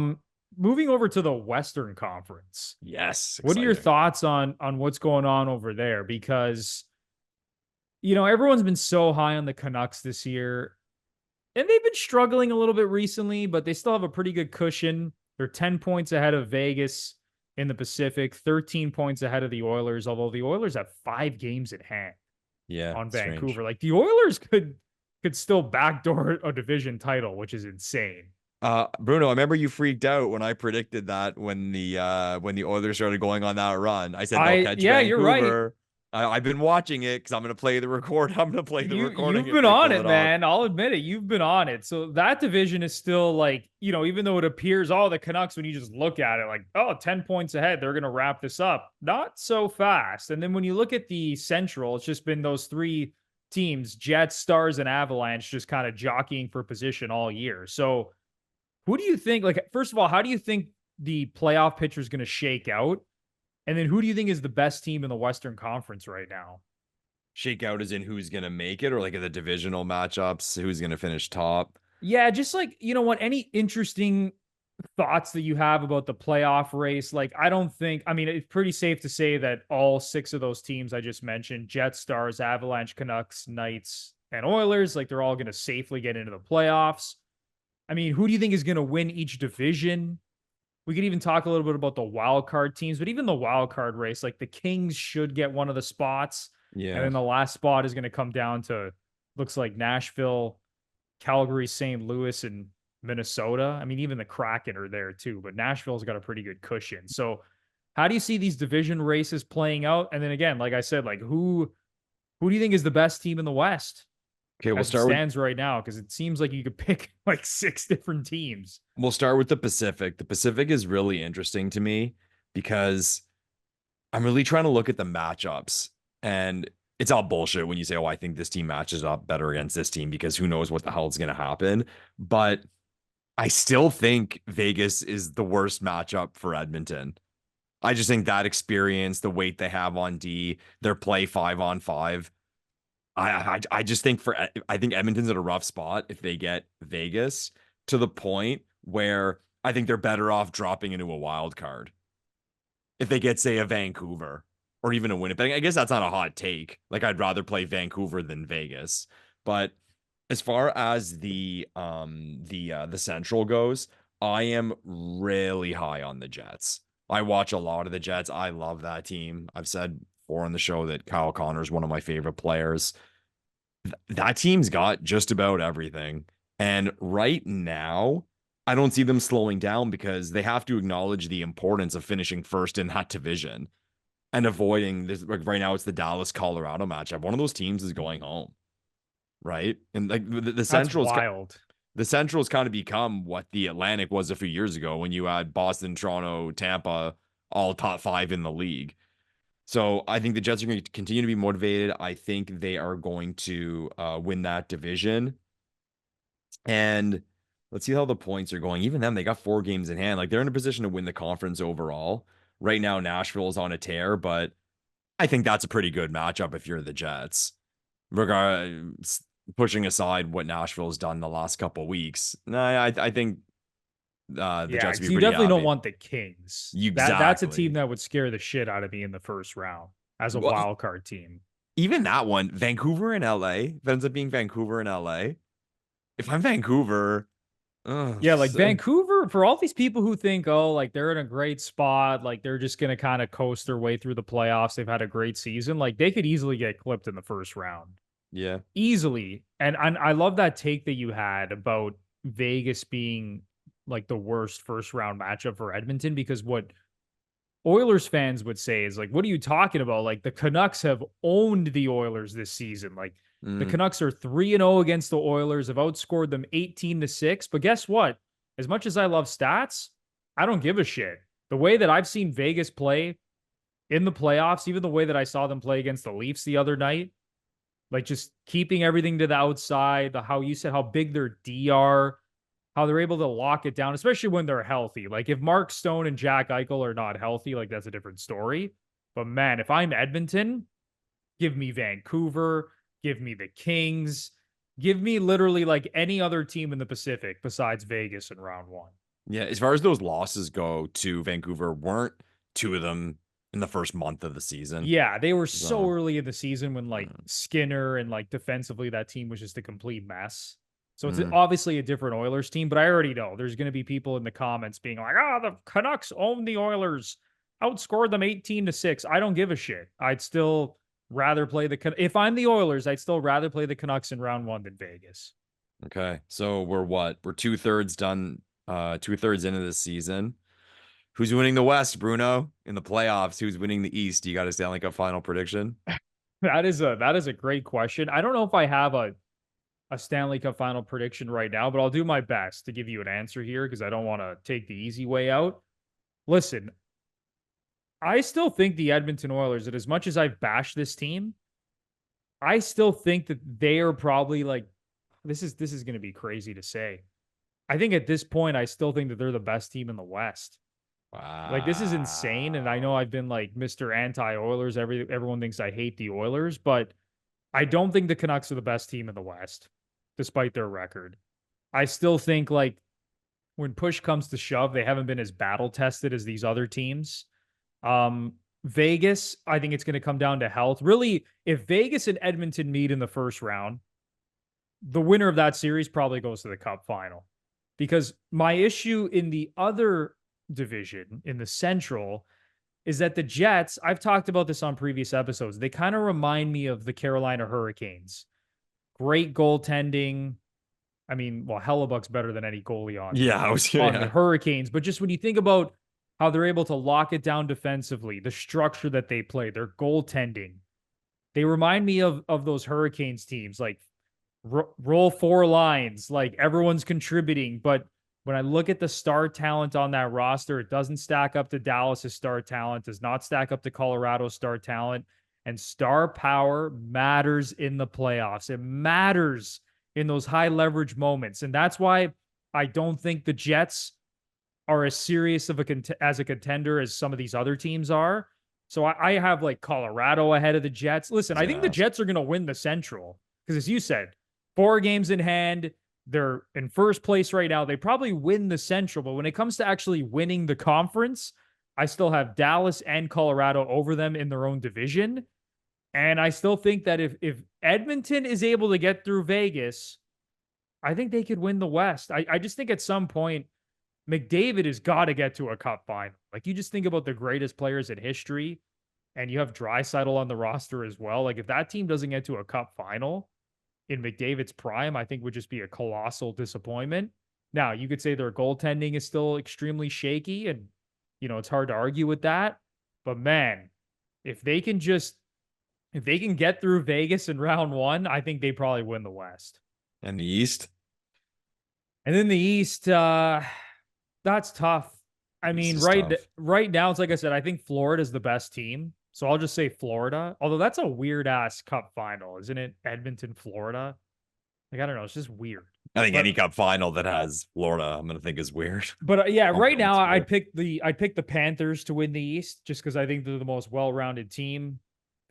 Moving over to the Western Conference. Yes. What are your Exciting. thoughts on what's going on over there? Because, you know, everyone's been so high on the Canucks this year, and they've been struggling a little bit recently, but they still have a pretty good cushion. They're 10 points ahead of Vegas in the Pacific, 13 points ahead of the Oilers, although the Oilers have 5 games in hand Yeah. on Strange. Vancouver. Like the Oilers could still backdoor a division title, which is insane. Bruno, I remember you freaked out when I predicted that when the Oilers started going on that run. I said they'll catch Yeah, you're right. Vancouver. I've been watching it because I'm gonna play the record. I'm gonna play the recording You've if been they on pull it, it off. man. I'll admit it. You've been on it. So that division is still like, you know, even though it appears, oh, the Canucks, when you just look at it, like, oh, 10 points ahead, they're gonna wrap this up. Not so fast. And then when you look at the Central, it's just been those 3 teams, Jets, Stars, and Avalanche, just kind of jockeying for position all year. So who do you think, like, first of all, how do you think the playoff picture is going to shake out? And then who do you think is the best team in the Western Conference right now? Shake out as in who's gonna make it, or like the divisional matchups, who's gonna finish top. Yeah, just like, you know what, any interesting thoughts that you have about the playoff race? Like, I don't think, I mean, it's pretty safe to say that all 6 of those teams I just mentioned, Jets, Stars, Avalanche, Canucks, Knights, and Oilers, like they're all going to safely get into the playoffs. I mean, who do you think is going to win each division? We could even talk a little bit about the wild card teams, but even the wild card race, like the Kings should get one of the spots. And Yeah. then the last spot is going to come down to, looks like Nashville, Calgary, St. Louis, and Minnesota. I mean, even the Kraken are there too, but Nashville's got a pretty good cushion. So how do you see these division races playing out? And then again, like I said, like who do you think is the best team in the West Okay, as it stands right now? Because it seems like you could pick like 6 different teams. we'll start with the Pacific. The Pacific is really interesting to me because I'm really trying to look at the matchups, and it's all bullshit when you say, "Oh, I think this team matches up better against this team," because who knows what the hell is going to happen. But I still think Vegas is the worst matchup for Edmonton. I just think that experience, the weight they have on D, their play 5-on-5. I just think I think Edmonton's at a rough spot if they get Vegas, to the point where I think they're better off dropping into a wild card if they get, say, a Vancouver or even a Winnipeg. I guess that's not a hot take. Like, I'd rather play Vancouver than Vegas. But as far as the Central goes, I am really high on the Jets. I watch a lot of the Jets. I love that team. I've said before on the show that Kyle Connor is one of my favorite players. That team's got just about everything. And right now, I don't see them slowing down because they have to acknowledge the importance of finishing first in that division and avoiding this. Like right now, it's the Dallas Colorado matchup. One of those teams is going home, right? And like the That's Central's wild. the Central's kind of become what the Atlantic was a few years ago when you had Boston, Toronto, Tampa, all top 5 in the league. So I think the Jets are going to continue to be motivated. I think they are going to win that division. And let's see how the points are going. Even them, they got 4 games in hand. Like, they're in a position to win the conference overall. Right now, Nashville is on a tear, but I think that's a pretty good matchup if you're the Jets. Pushing aside what Nashville's done the last couple of weeks, I think the Yeah, Jets would because be you pretty definitely don't happy. want the Kings. That's a team Exactly. that would scare the shit out of me in the first round as a Well, wild card team. even that one, Vancouver and LA, if it ends up being Vancouver and LA. If I'm Vancouver, Yeah, like Vancouver, for all these people who think, oh, like they're in a great spot, like they're just gonna kind of coast their way through the playoffs. They've had a great season. Like they could easily get clipped in the first round. yeah, Easily. And I love that take that you had about Vegas being like the worst first round matchup for Edmonton, because what Oilers fans would say is like, what are you talking about? Like the Canucks have owned the Oilers this season. Like the mm, Canucks are 3-0 against the Oilers, have outscored them 18-6. But guess what? As much as I love stats, I don't give a shit. The way that I've seen Vegas play in the playoffs, even the way that I saw them play against the Leafs the other night, like just keeping everything to the outside, how you said how big their D are, how they're able to lock it down, especially when they're healthy. Like if Mark Stone and Jack Eichel are not healthy, like that's a different story. But man, if I'm Edmonton, give me Vancouver, give me the Kings, give me literally like any other team in the Pacific besides Vegas in round 1. Yeah, as far as those losses go to Vancouver, weren't two of them in the first month of the season? Yeah, they were so So, early in the season when like mm, Skinner and like defensively that team was just a complete mess. So it's mm, obviously a different Oilers team, but I already know there's going to be people in the comments being like, the Canucks own the Oilers, outscored them 18-6. I don't give a shit. I'd still rather play if I'm the Oilers, I'd still rather play the Canucks in round 1 than Vegas. okay. So we're what? We're 2/3 done, 2/3 into the season. Who's winning the West, Bruno? In the playoffs, who's winning the East? You got a Stanley Cup final prediction? That is a great question. I don't know if I have a Stanley Cup final prediction right now, but I'll do my best to give you an answer here because I don't want to take the easy way out. Listen, I still think the Edmonton Oilers, that as much as I've bashed this team, I still think that they are probably like this is going to be crazy to say. I think at this point I still think that they're the best team in the West. Like this is insane and I know Wow. I've been like Mr. Anti-Oilers, everyone thinks I hate the Oilers, but I don't think the Canucks are the best team in the West despite their record. I still think like when push comes to shove, they haven't been as battle tested as these other teams. Um, Vegas, I think it's going to come down to health. Really, if Vegas and Edmonton meet in the first round, the winner of that series probably goes to the Cup final. Because my issue in the other division, in the Central, is that the Jets, I've talked about this on previous episodes, they kind of remind me of the Carolina Hurricanes. Great goaltending. I mean, well, Hellebuck's better than any goalie Yeah, I was on the yeah. Hurricanes, but just when you think about how they're able to lock it down defensively, the structure that they play, their goaltending, they remind me of those Hurricanes teams, like roll 4 lines, like everyone's contributing. But when I look at the star talent on that roster, it doesn't stack up to Dallas's star talent, does not stack up to Colorado's star talent. And star power matters in the playoffs. It matters in those high leverage moments. And that's why I don't think the Jets are as serious of as a contender as some of these other teams are. So I have like Colorado ahead of the Jets. I Listen, was I gonna think the ask. Jets are going to win the Central because, as you said, 4 games in hand. They're in first place right now. They probably win the Central, but when it comes to actually winning the conference, I still have Dallas and Colorado over them in their own division. And I still think that if Edmonton is able to get through Vegas, I think they could win the West. I just think at some point, McDavid has got to get to a cup final. Like you just think about the greatest players in history, and you have Draisaitl on the roster as well. Like if that team doesn't get to a cup final in McDavid's prime, I think would just be a colossal disappointment. Now you could say their goaltending is still extremely shaky, and it's hard to argue with that. But man, if they can just if they can get through Vegas in round 1, I think they probably win the West. And the East? And then the East, that's tough. I East mean, is right tough. right now, it's like I said, I think Florida's the best team. So I'll just say Florida. Although that's a weird ass cup final, isn't it? Edmonton, Florida. Like, I don't know. It's just weird. I think any But cup final that has Florida, I'm gonna think is weird. yeah, Home right field now school. I'd pick the Panthers to win the East just because I think they're the most well-rounded team.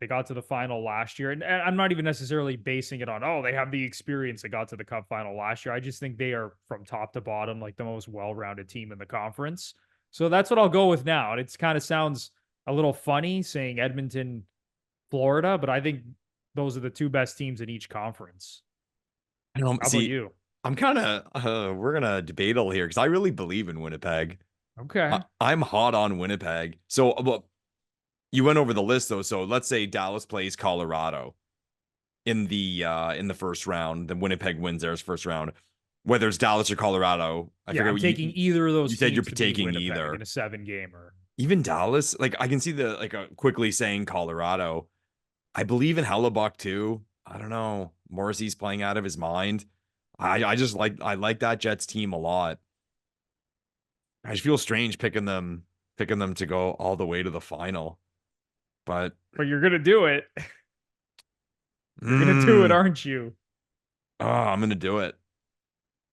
They got to the final last year, and I'm not even necessarily basing it on they have the experience that got to the Cup final last year. I just think they are from top to bottom like the most well-rounded team in the conference. So that's what I'll go with now. And it kind of sounds a little funny saying Edmonton, Florida, but I think those are the two best teams in each conference. I don't How about see. you? I'm kind of we're gonna debate all here because I really believe in Winnipeg. Okay. I'm hot on Winnipeg. So, well, you went over the list though. So let's say Dallas plays Colorado in the first round, then Winnipeg wins theirs first round. Whether it's Dallas or Colorado, I Yeah, forget I'm what taking either of those you said. You're teams to beat taking Winnipeg either. in a 7-gamer. Even Dallas, like I can see the quickly saying Colorado. I believe in Hellebuck too. I don't know. Morrissey's playing out of his mind. I just I like that Jets team a lot. I just feel strange picking them to go all the way to the final. But But you're gonna do it. You're gonna do it, mm, aren't you? I'm gonna do it.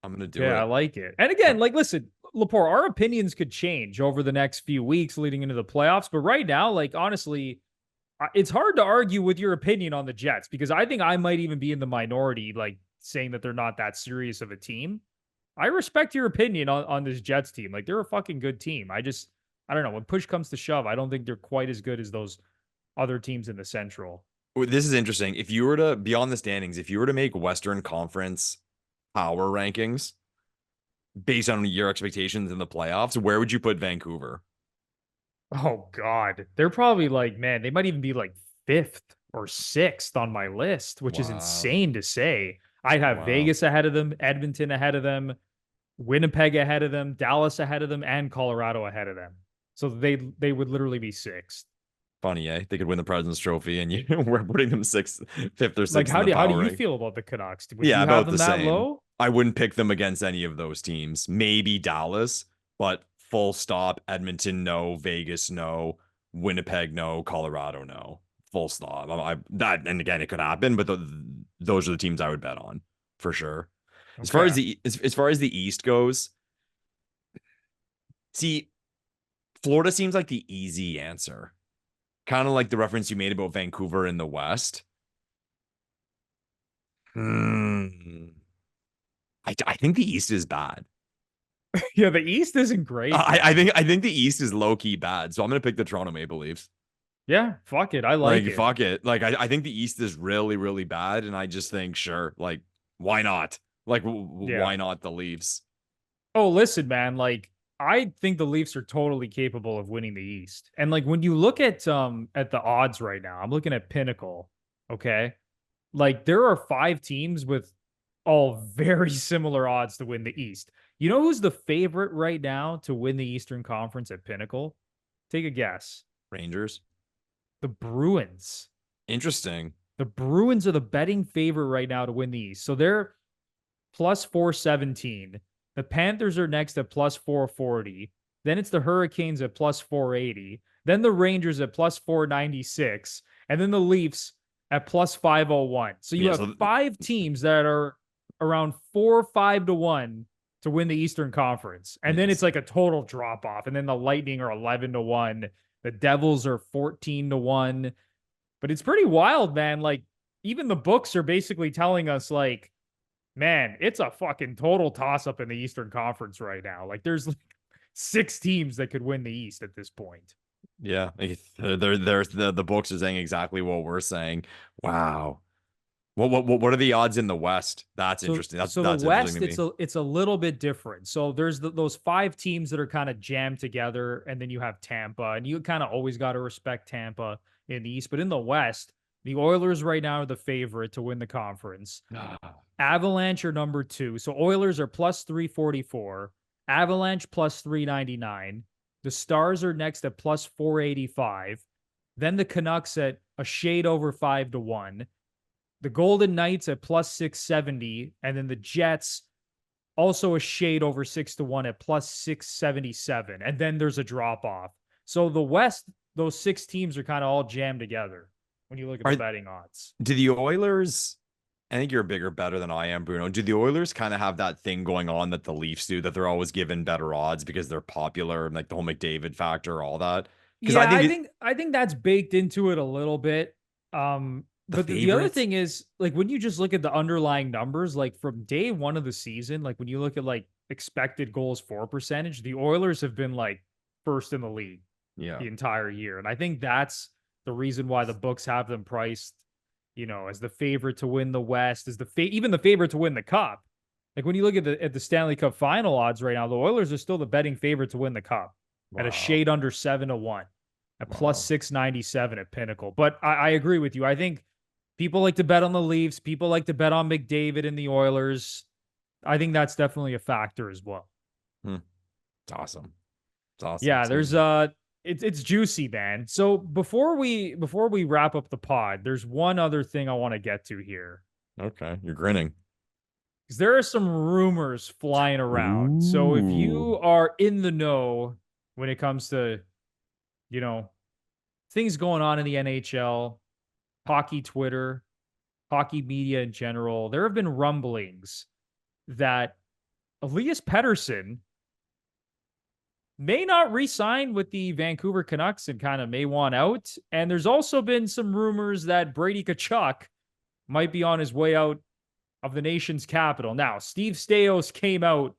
I'm gonna do Yeah, I it. like it. And again, like, listen, Lepore, our opinions could change over the next few weeks leading into the playoffs. But right now, like, honestly, it's hard to argue with your opinion on the Jets because I think I might even be in the minority, like saying that they're not that serious of a team. I respect your opinion on this Jets team. Like, they're a fucking good team. I don't know. When push comes to shove, I don't think they're quite as good as those other teams in the Central. Well, this is interesting. If you were to, beyond the standings, if you were to make Western Conference power rankings based on your expectations in the playoffs, where would you put Vancouver? Oh God, they're probably like, man, they might even be like fifth or sixth on my list, which is Wow. insane to say. I'd have Wow. Vegas ahead of them, Edmonton ahead of them, Winnipeg ahead of them, Dallas ahead of them, and Colorado ahead of them. So they would literally be sixth. Funny, eh? They could win the President's Trophy, and we're putting them sixth, fifth, or Like, sixth in the how do power you rank. feel about the Canucks? Would Yeah, you have about them the that same. low? I wouldn't pick them against any of those teams. Maybe Dallas, but full stop. Edmonton, no. Vegas, no. Winnipeg, no. Colorado, no. Full stop. That, and again, it could happen, but those are the teams I would bet on for sure. As far as Okay. as far as the East goes, see, Florida seems like the easy answer. Kind of like the reference you made about Vancouver in the West. Hmm. I think the East is bad. Yeah, the East isn't great, man. I think the East is low key bad. So I'm gonna pick the Toronto Maple Leafs. Yeah, fuck it. I like Like it. fuck it. Like I think the East is really really bad, and I just think sure, like why not? Like Yeah. why not the Leafs? Oh, listen, man, like I think the Leafs are totally capable of winning the East. And like when you look at the odds right now, I'm looking at Pinnacle, okay? Like there are 5 teams with all very similar odds to win the East. You know who's the favorite right now to win the Eastern Conference at Pinnacle? Take a guess. Rangers. The Bruins. Interesting. The Bruins are the betting favorite right now to win the East. So they're plus 417. The Panthers are next at plus 440. Then it's the Hurricanes at plus 480. Then the Rangers at plus 496. And then the Leafs at plus 501. So you Yeah. have So 5 teams that are around 4 or 5 to 1 to win the Eastern Conference. And then it's yes. like a total drop off. And then the Lightning are 11 to 1. The Devils are 14 to 1. But it's pretty wild, man. Like, even the books are basically telling us, like, man, it's a fucking total toss up in the Eastern Conference right now. Like, there's like 6 teams that could win the East at this point. Yeah. The books are saying exactly what we're saying. Wow. What are the odds in the West? That's So, interesting. so the That's interesting West, to me. it's a little bit different. So there's those 5 teams that are kind of jammed together, and then you have Tampa, and you kind of always got to respect Tampa in the East. But in the West, the Oilers right now are the favorite to win the conference. Avalanche are number 2. So Oilers are plus 344. Avalanche plus 399. The Stars are next at plus 485. Then the Canucks at a shade over 5 to 1. The Golden Knights at plus 670. And then the Jets also a shade over 6 to 1 at plus 677. And then there's a drop off. So the West, those 6 teams are kind of all jammed together when you look at the Are betting odds. do the Oilers? I think you're a bigger better than I am, Bruno. Do the Oilers kind of have that thing going on that the Leafs do, that they're always given better odds because they're popular, like the whole McDavid factor, all that? Because I Yeah, think I think that's baked into it a little bit. the But the other favorites. thing is like when you just look at the underlying numbers, like from day one of the season, like when you look at like expected goals for percentage, the Oilers have been like first in the league Yeah. the entire year. And I think that's the reason why the books have them priced, as the favorite to win the West, as even the favorite to win the Cup. Like when you look at the Stanley Cup final odds right now, the Oilers are still the betting favorite to win the Cup at a Wow. shade under 7 to 1, at plus Wow. 697 at Pinnacle. But I agree with you. I think people like to bet on the Leafs. People like to bet on McDavid and the Oilers. I think that's definitely a factor as well. It's awesome. It's awesome. Yeah, It's gonna there's be it's juicy, man. So before we wrap up the pod, there's one other thing I want to get to here. okay. You're grinning. Because there are some rumors flying around. So if Ooh. you are in the know when it comes to, you know, things going on in the NHL, hockey Twitter, hockey media in general, there have been rumblings that Elias Pettersson may not re-sign with the Vancouver Canucks and kind of may want out. And there's also been some rumors that Brady Tkachuk might be on his way out of the nation's capital. Now, Steve Stais came out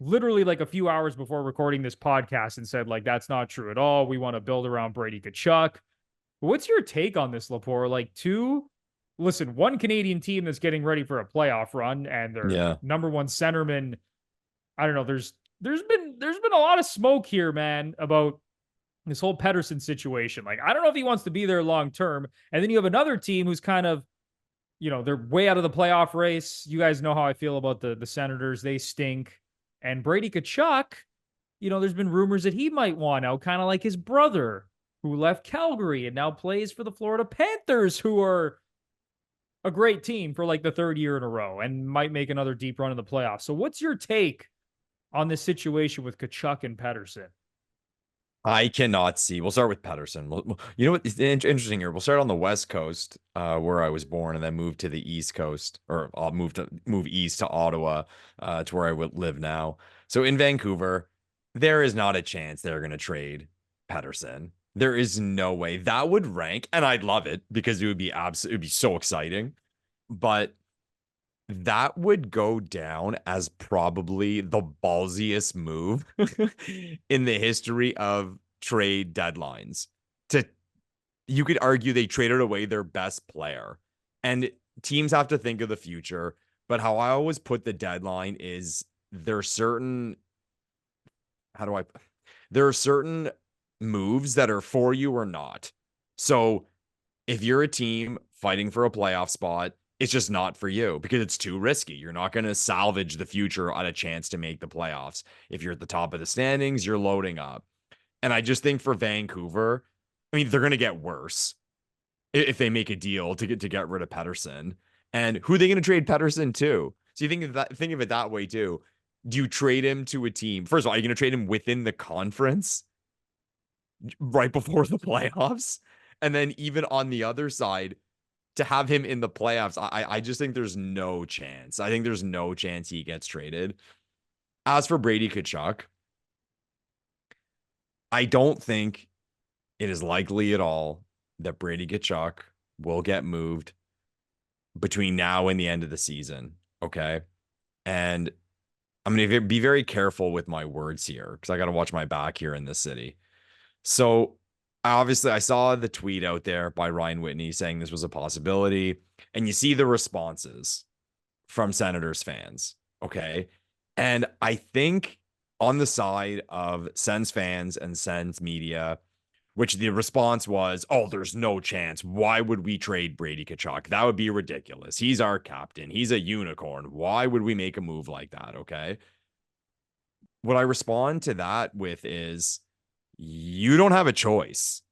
literally like a few hours before recording this podcast and said, like, that's not true at all. We want to build around Brady Tkachuk. What's your take on this, Lepore? Like, one Canadian team that's getting ready for a playoff run and their Yeah. number one centerman. I don't know. There's been a lot of smoke here, man, about this whole Pettersson situation. Like, I don't know if he wants to be there long term. And then you have another team who's kind of, they're way out of the playoff race. You guys know how I feel about the Senators. They stink. And Brady Tkachuk, there's been rumors that he might want out, kind of like his brother who left Calgary and now plays for the Florida Panthers, who are a great team for like the third year in a row and might make another deep run in the playoffs. So what's your take on this situation with Tkachuk and Pettersson? I cannot see. We'll start with Pettersson. You know what? It's interesting here. We'll start on the West Coast, where I was born, and then move to the East Coast, or I'll move east to Ottawa, to where I would live now. So in Vancouver, there is not a chance they're going to trade Pettersson. There is no way. That would rank, and I'd love it because it would be so exciting. But that would go down as probably the ballsiest move in the history of trade deadlines. You could argue they traded away their best player, and teams have to think of the future. But how I always put the deadline is there are certain moves that are for you or not. So if you're a team fighting for a playoff spot, it's just not for you because it's too risky. You're not going to salvage the future on a chance to make the playoffs. If you're at the top of the standings, you're loading up. And I just think for Vancouver, I mean, they're going to get worse if they make a deal to get rid of Pettersson. And who are they going to trade Pettersson to? So you think of it that way too. Do you trade him to a team? First of all, are you going to trade him within the conference right before the playoffs? And then even on the other side, to have him in the playoffs, I just think there's no chance. I think there's no chance he gets traded. As for Brady Tkachuk, I don't think it is likely at all that Brady Tkachuk will get moved between now and the end of the season. Okay. And I'm going to be very careful with my words here because I got to watch my back here in this city. So obviously, I saw the tweet out there by Ryan Whitney saying this was a possibility. And you see the responses from Senators fans. Okay. And I think on the side of Sens fans and Sens media, which the response was, oh, there's no chance. Why would we trade Brady Tkachuk? That would be ridiculous. He's our captain. He's a unicorn. Why would we make a move like that? Okay. What I respond to that with is, you don't have a choice.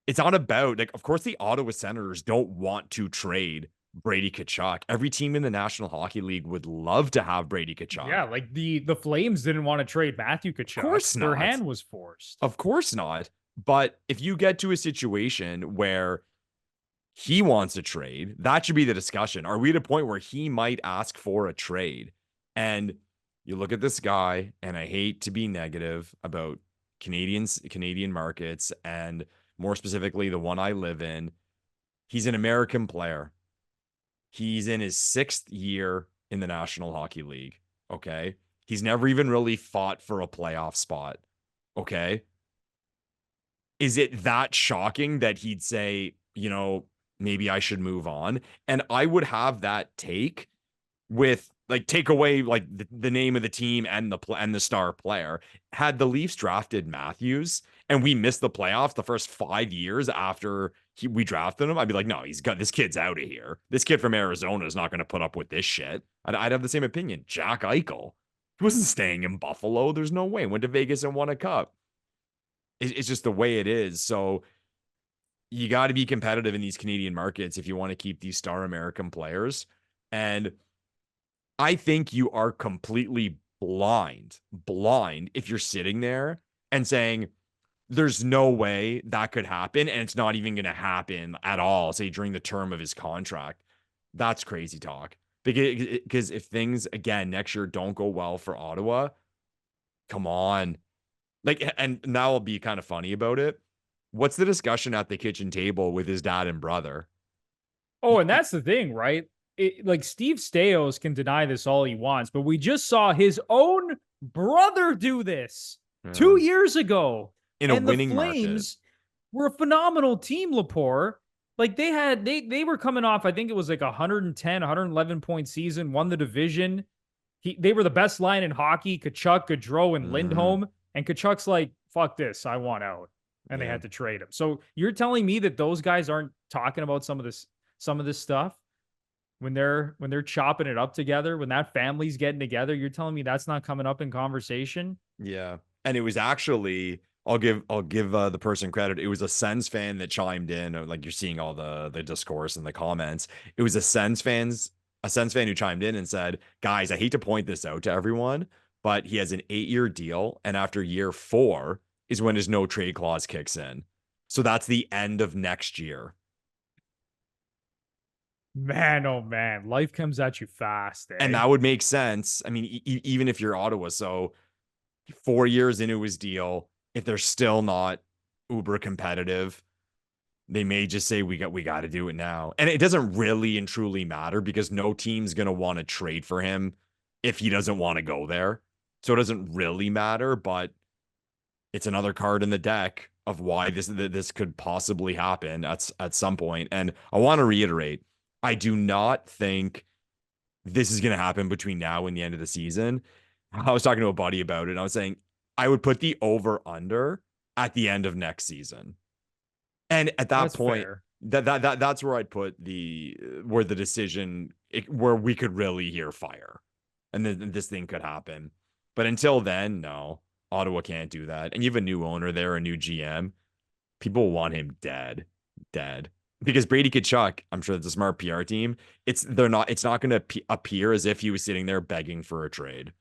It's not about, like, of course, the Ottawa Senators don't want to trade Brady Tkachuk. Every team in the National Hockey League would love to have Brady Tkachuk. Yeah, like the Flames didn't want to trade Matthew Tkachuk. Of course not. Their hand was forced. Of course not. But if you get to a situation where he wants a trade, that should be the discussion. Are we at a point where he might ask for a trade? And you look at this guy, and I hate to be negative about Canadian markets, and more specifically, the one I live in. He's an American player. He's in his 6th year in the National Hockey League. Okay. He's never even really fought for a playoff spot. Okay. Is it that shocking that he'd say, maybe I should move on? And I would have that take with, like, take away like the name of the team and the star player. Had the Leafs drafted Matthews and we missed the playoffs the first 5 years after we drafted him, I'd be like, no, this kid's out of here. This kid from Arizona is not going to put up with this shit. I'd have the same opinion. Jack Eichel, he wasn't staying in Buffalo. There's no way. Went to Vegas and won a cup. It's just the way it is. So you got to be competitive in these Canadian markets if you want to keep these star American players. And I think you are completely blind if you're sitting there and saying, there's no way that could happen, and it's not even going to happen at all, say, during the term of his contract. That's crazy talk. Because if things, again, next year don't go well for Ottawa, come on. Like, and now I'll be kind of funny about it. What's the discussion at the kitchen table with his dad and brother? Oh, and that's the thing, right? like Steve Stais can deny this all he wants, but we just saw his own brother do this 2 years ago. In a And the winning market. Flames were a phenomenal team, Lepore. Like they were coming off, I think it was like 110, 111 point season, won the division. They were the best line in hockey, Tkachuk, Gaudreau, and Lindholm. And Kachuk's like, fuck this, I want out. And they had to trade him. So you're telling me that those guys aren't talking about some of this stuff when they're chopping it up together, when that family's getting together? You're telling me that's not coming up in conversation? Yeah. And it was actually, I'll give the person credit. It was a Sens fan that chimed in. Like, you're seeing all the discourse and the comments. It was a Sens fan who chimed in and said, guys, I hate to point this out to everyone, but he has an 8-year deal, and after year 4 is when his no trade clause kicks in. So that's the end of next year. Man, oh man, life comes at you fast. And that would make sense. I mean, even if you're Ottawa, so 4 years into his deal, if they're still not uber competitive, they may just say, we got to do it now. And it doesn't really and truly matter, because no team's going to want to trade for him if he doesn't want to go there. So it doesn't really matter, but it's another card in the deck of why this could possibly happen at some point. And I want to reiterate, I do not think this is going to happen between now and the end of the season. I was talking to a buddy about it, and I was saying I would put the over-under at the end of next season. And at that point, that's where I'd put where the decision, where we could really hear fire, and then this thing could happen. But until then, no, Ottawa can't do that. And you have a new owner there, a new GM. People want him dead. Because Brady Tkachuk, I'm sure it's a smart PR team. It's not going to appear as if he was sitting there begging for a trade.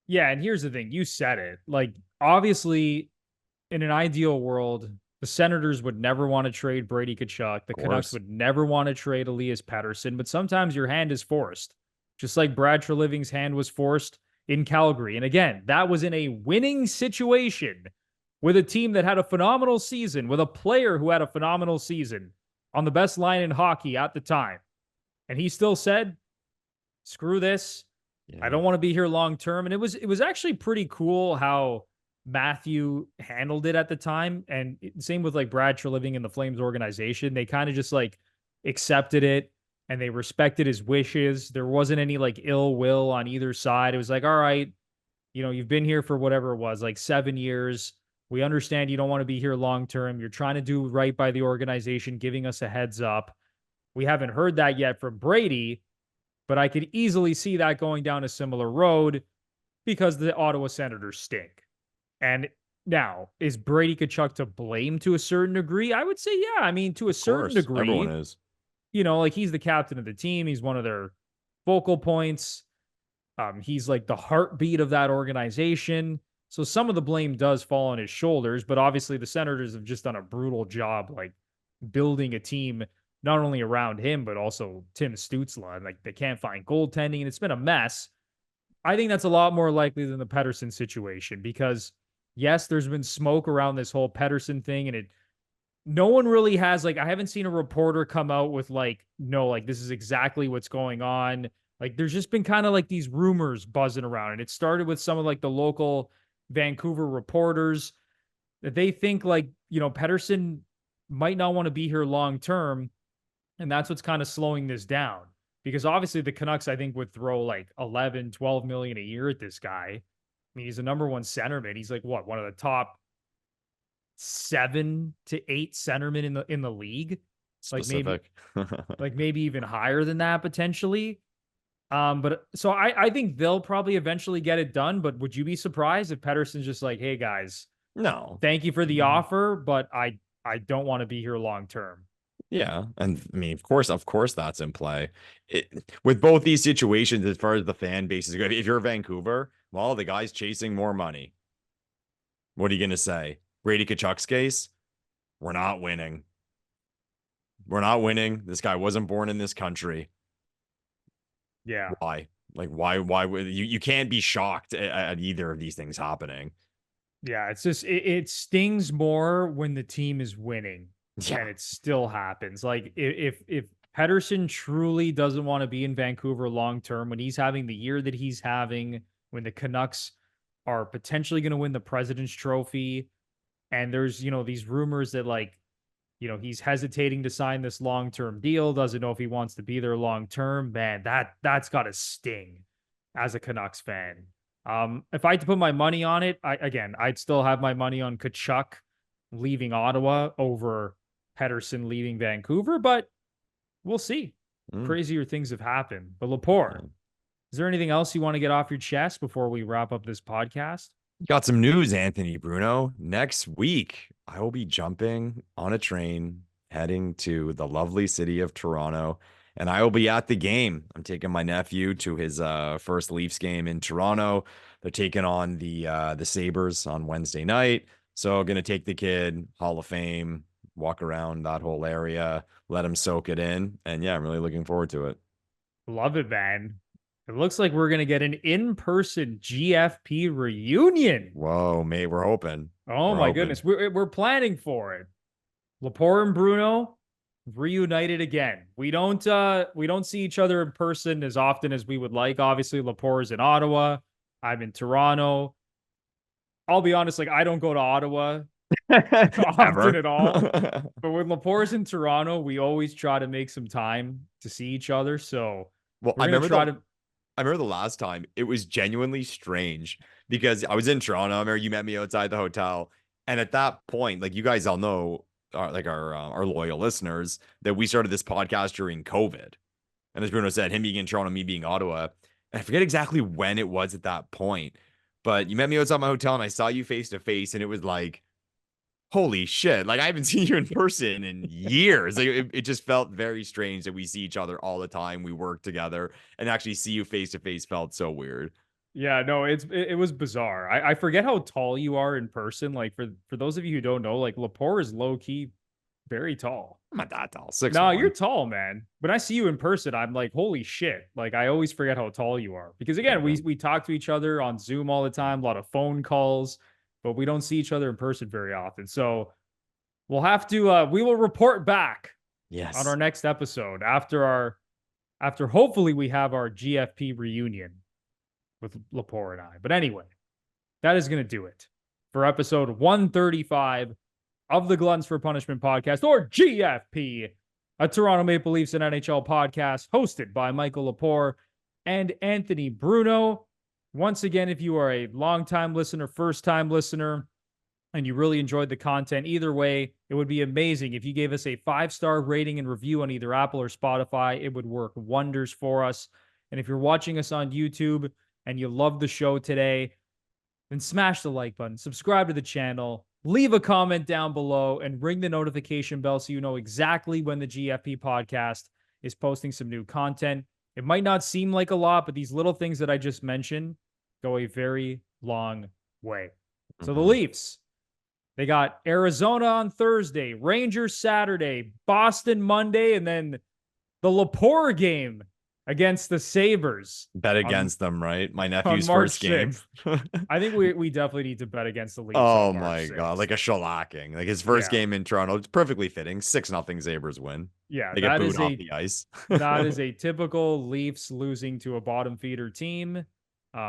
Yeah, and here's the thing. You said it. Like, obviously, in an ideal world, the Senators would never want to trade Brady Tkachuk. The Canucks would never want to trade Elias Pettersson. But sometimes your hand is forced, just like Brad Treliving's hand was forced in Calgary. And again, that was in a winning situation with a team that had a phenomenal season, with a player who had a phenomenal season on the best line in hockey at the time. And he still said, screw this. I don't want to be here long term. And it was actually pretty cool how Matthew handled it at the time. And same with like Brad Treliving and the Flames organization. They kind of just like accepted it and they respected his wishes. There wasn't any like ill will on either side. It was like, all right, you've been here for whatever it was, like 7 years. We understand you don't want to be here long term. You're trying to do right by the organization, giving us a heads up. We haven't heard that yet from Brady, but I could easily see that going down a similar road because the Ottawa Senators stink. And now, is Brady Tkachuk to blame to a certain degree? I would say, yeah. I mean, to a certain degree. Everyone is. Like, he's the captain of the team. He's one of their focal points. He's like the heartbeat of that organization. So some of the blame does fall on his shoulders, but obviously the Senators have just done a brutal job, like building a team not only around him, but also Tim Stützle. And like, they can't find goaltending, and it's been a mess. I think that's a lot more likely than the Pettersson situation, because yes, there's been smoke around this whole Pettersson thing, and no one really has, like, I haven't seen a reporter come out with like, no, like this is exactly what's going on. Like, there's just been kind of like these rumors buzzing around, and it started with some of like the local Vancouver reporters that they think like, Pettersson might not want to be here long term. And that's what's kind of slowing this down, because obviously the Canucks, I think, would throw like 11, 12 million a year at this guy. I mean, he's a number one centerman. He's like one of the top 7 to 8 centermen in the league. Specific. Like maybe even higher than that potentially. But so I think they'll probably eventually get it done. But would you be surprised if Pettersson's just like, hey guys, no, thank you for the offer, but I don't want to be here long term? Yeah. And I mean, of course, that's in play. With both these situations, as far as the fan base is good, if you're Vancouver, well, the guy's chasing more money. What are you going to say? Brady Tkachuk's case, we're not winning. This guy wasn't born in this country. Yeah. Why? Like, why would you can't be shocked at either of these things happening. Yeah. It's just, it stings more when the team is winning. Yeah. And it still happens. Like, if Pettersson truly doesn't want to be in Vancouver long term when he's having the year that he's having, when the Canucks are potentially going to win the President's Trophy. And there's, these rumors that he's hesitating to sign this long-term deal, doesn't know if he wants to be there long-term. Man, that's got to sting as a Canucks fan. If I had to put my money on it, I'd still have my money on Tkachuk leaving Ottawa over Pettersson leaving Vancouver, but we'll see. Crazier things have happened. But Lepore, is there anything else you want to get off your chest before we wrap up this podcast? Got some news, Anthony Bruno. Next week, I will be jumping on a train heading to the lovely city of Toronto, and I will be at the game. I'm taking my nephew to his first Leafs game in Toronto. They're taking on the Sabres on Wednesday night. So going to take the kid, Hall of Fame, walk around that whole area, let him soak it in. And yeah, I'm really looking forward to it. Love it, man. It looks like we're going to get an in-person GFP reunion. Whoa, mate, we're hoping. Oh, my goodness. We're planning for it. Lepore and Bruno reunited again. We don't see each other in person as often as we would like. Obviously, Lepore is in Ottawa. I'm in Toronto. I'll be honest, I don't go to Ottawa often at all. But when Lepore's in Toronto, we always try to make some time to see each other. So I remember the last time it was genuinely strange because I was in Toronto. I remember you met me outside the hotel. And at that point, you guys all know, our loyal listeners, that we started this podcast during COVID. And as Bruno said, him being in Toronto, me being Ottawa. And I forget exactly when it was at that point. But you met me outside my hotel and I saw you face to face. And it was holy shit. I haven't seen you in person in years. It just felt very strange that we see each other all the time. We work together, and actually see you face to face felt so weird. Yeah, no, it was bizarre. I forget how tall you are in person. For those of you who don't know, Lepore is low key very tall. I'm not that tall. 6'1". No, you're tall, man. When I see you in person, I'm like, holy shit. I always forget how tall you are. Because again, we talk to each other on Zoom all the time, a lot of phone calls, but we don't see each other in person very often. So we'll have to we will report back on our next episode after hopefully we have our GFP reunion with Lepore and I. But anyway, that is going to do it for episode 135 of the Gluttons For Punishment Podcast, or GFP, a Toronto Maple Leafs and NHL podcast hosted by Michael Lepore and Anthony Bruno. Once again, if you are a long-time listener, first-time listener, and you really enjoyed the content, either way, it would be amazing if you gave us a 5-star rating and review on either Apple or Spotify. It would work wonders for us. And if you're watching us on YouTube and you love the show today, then smash the like button, subscribe to the channel, leave a comment down below, and ring the notification bell so you know exactly when the GFP podcast is posting some new content. It might not seem like a lot, but these little things that I just mentioned go a very long way. So the Leafs, they got Arizona on Thursday, Rangers Saturday, Boston Monday, and then the Lepore game against the Sabres. Bet against them, right? My nephew's first game. I think we definitely need to bet against the Leafs. Oh my God. Like a shellacking. His first game in Toronto. It's perfectly fitting. 6-0 Sabres win. Yeah. They get booed off the ice. That is a typical Leafs losing to a bottom feeder team.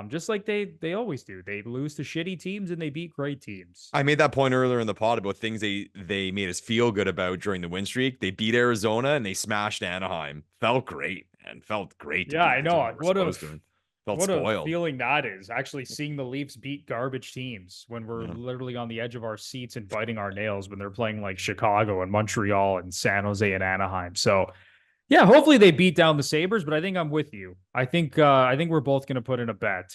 Just like they always do. They lose to shitty teams and they beat great teams. I made that point earlier in the pod about things they made us feel good about during the win streak. They beat Arizona and they smashed Anaheim. Felt great, and felt great. Yeah, I know. What a spoiled feeling that is, actually seeing the Leafs beat garbage teams when we're literally on the edge of our seats and biting our nails when they're playing Chicago and Montreal and San Jose and Anaheim. So yeah, hopefully they beat down the Sabres, but I think I'm with you. I think we're both going to put in a bet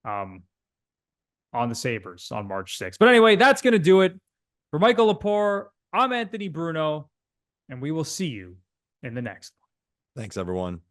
on the Sabres on March 6th. But anyway, that's going to do it. For Michael Lepore, I'm Anthony Bruno, and we will see you in the next one. Thanks, everyone.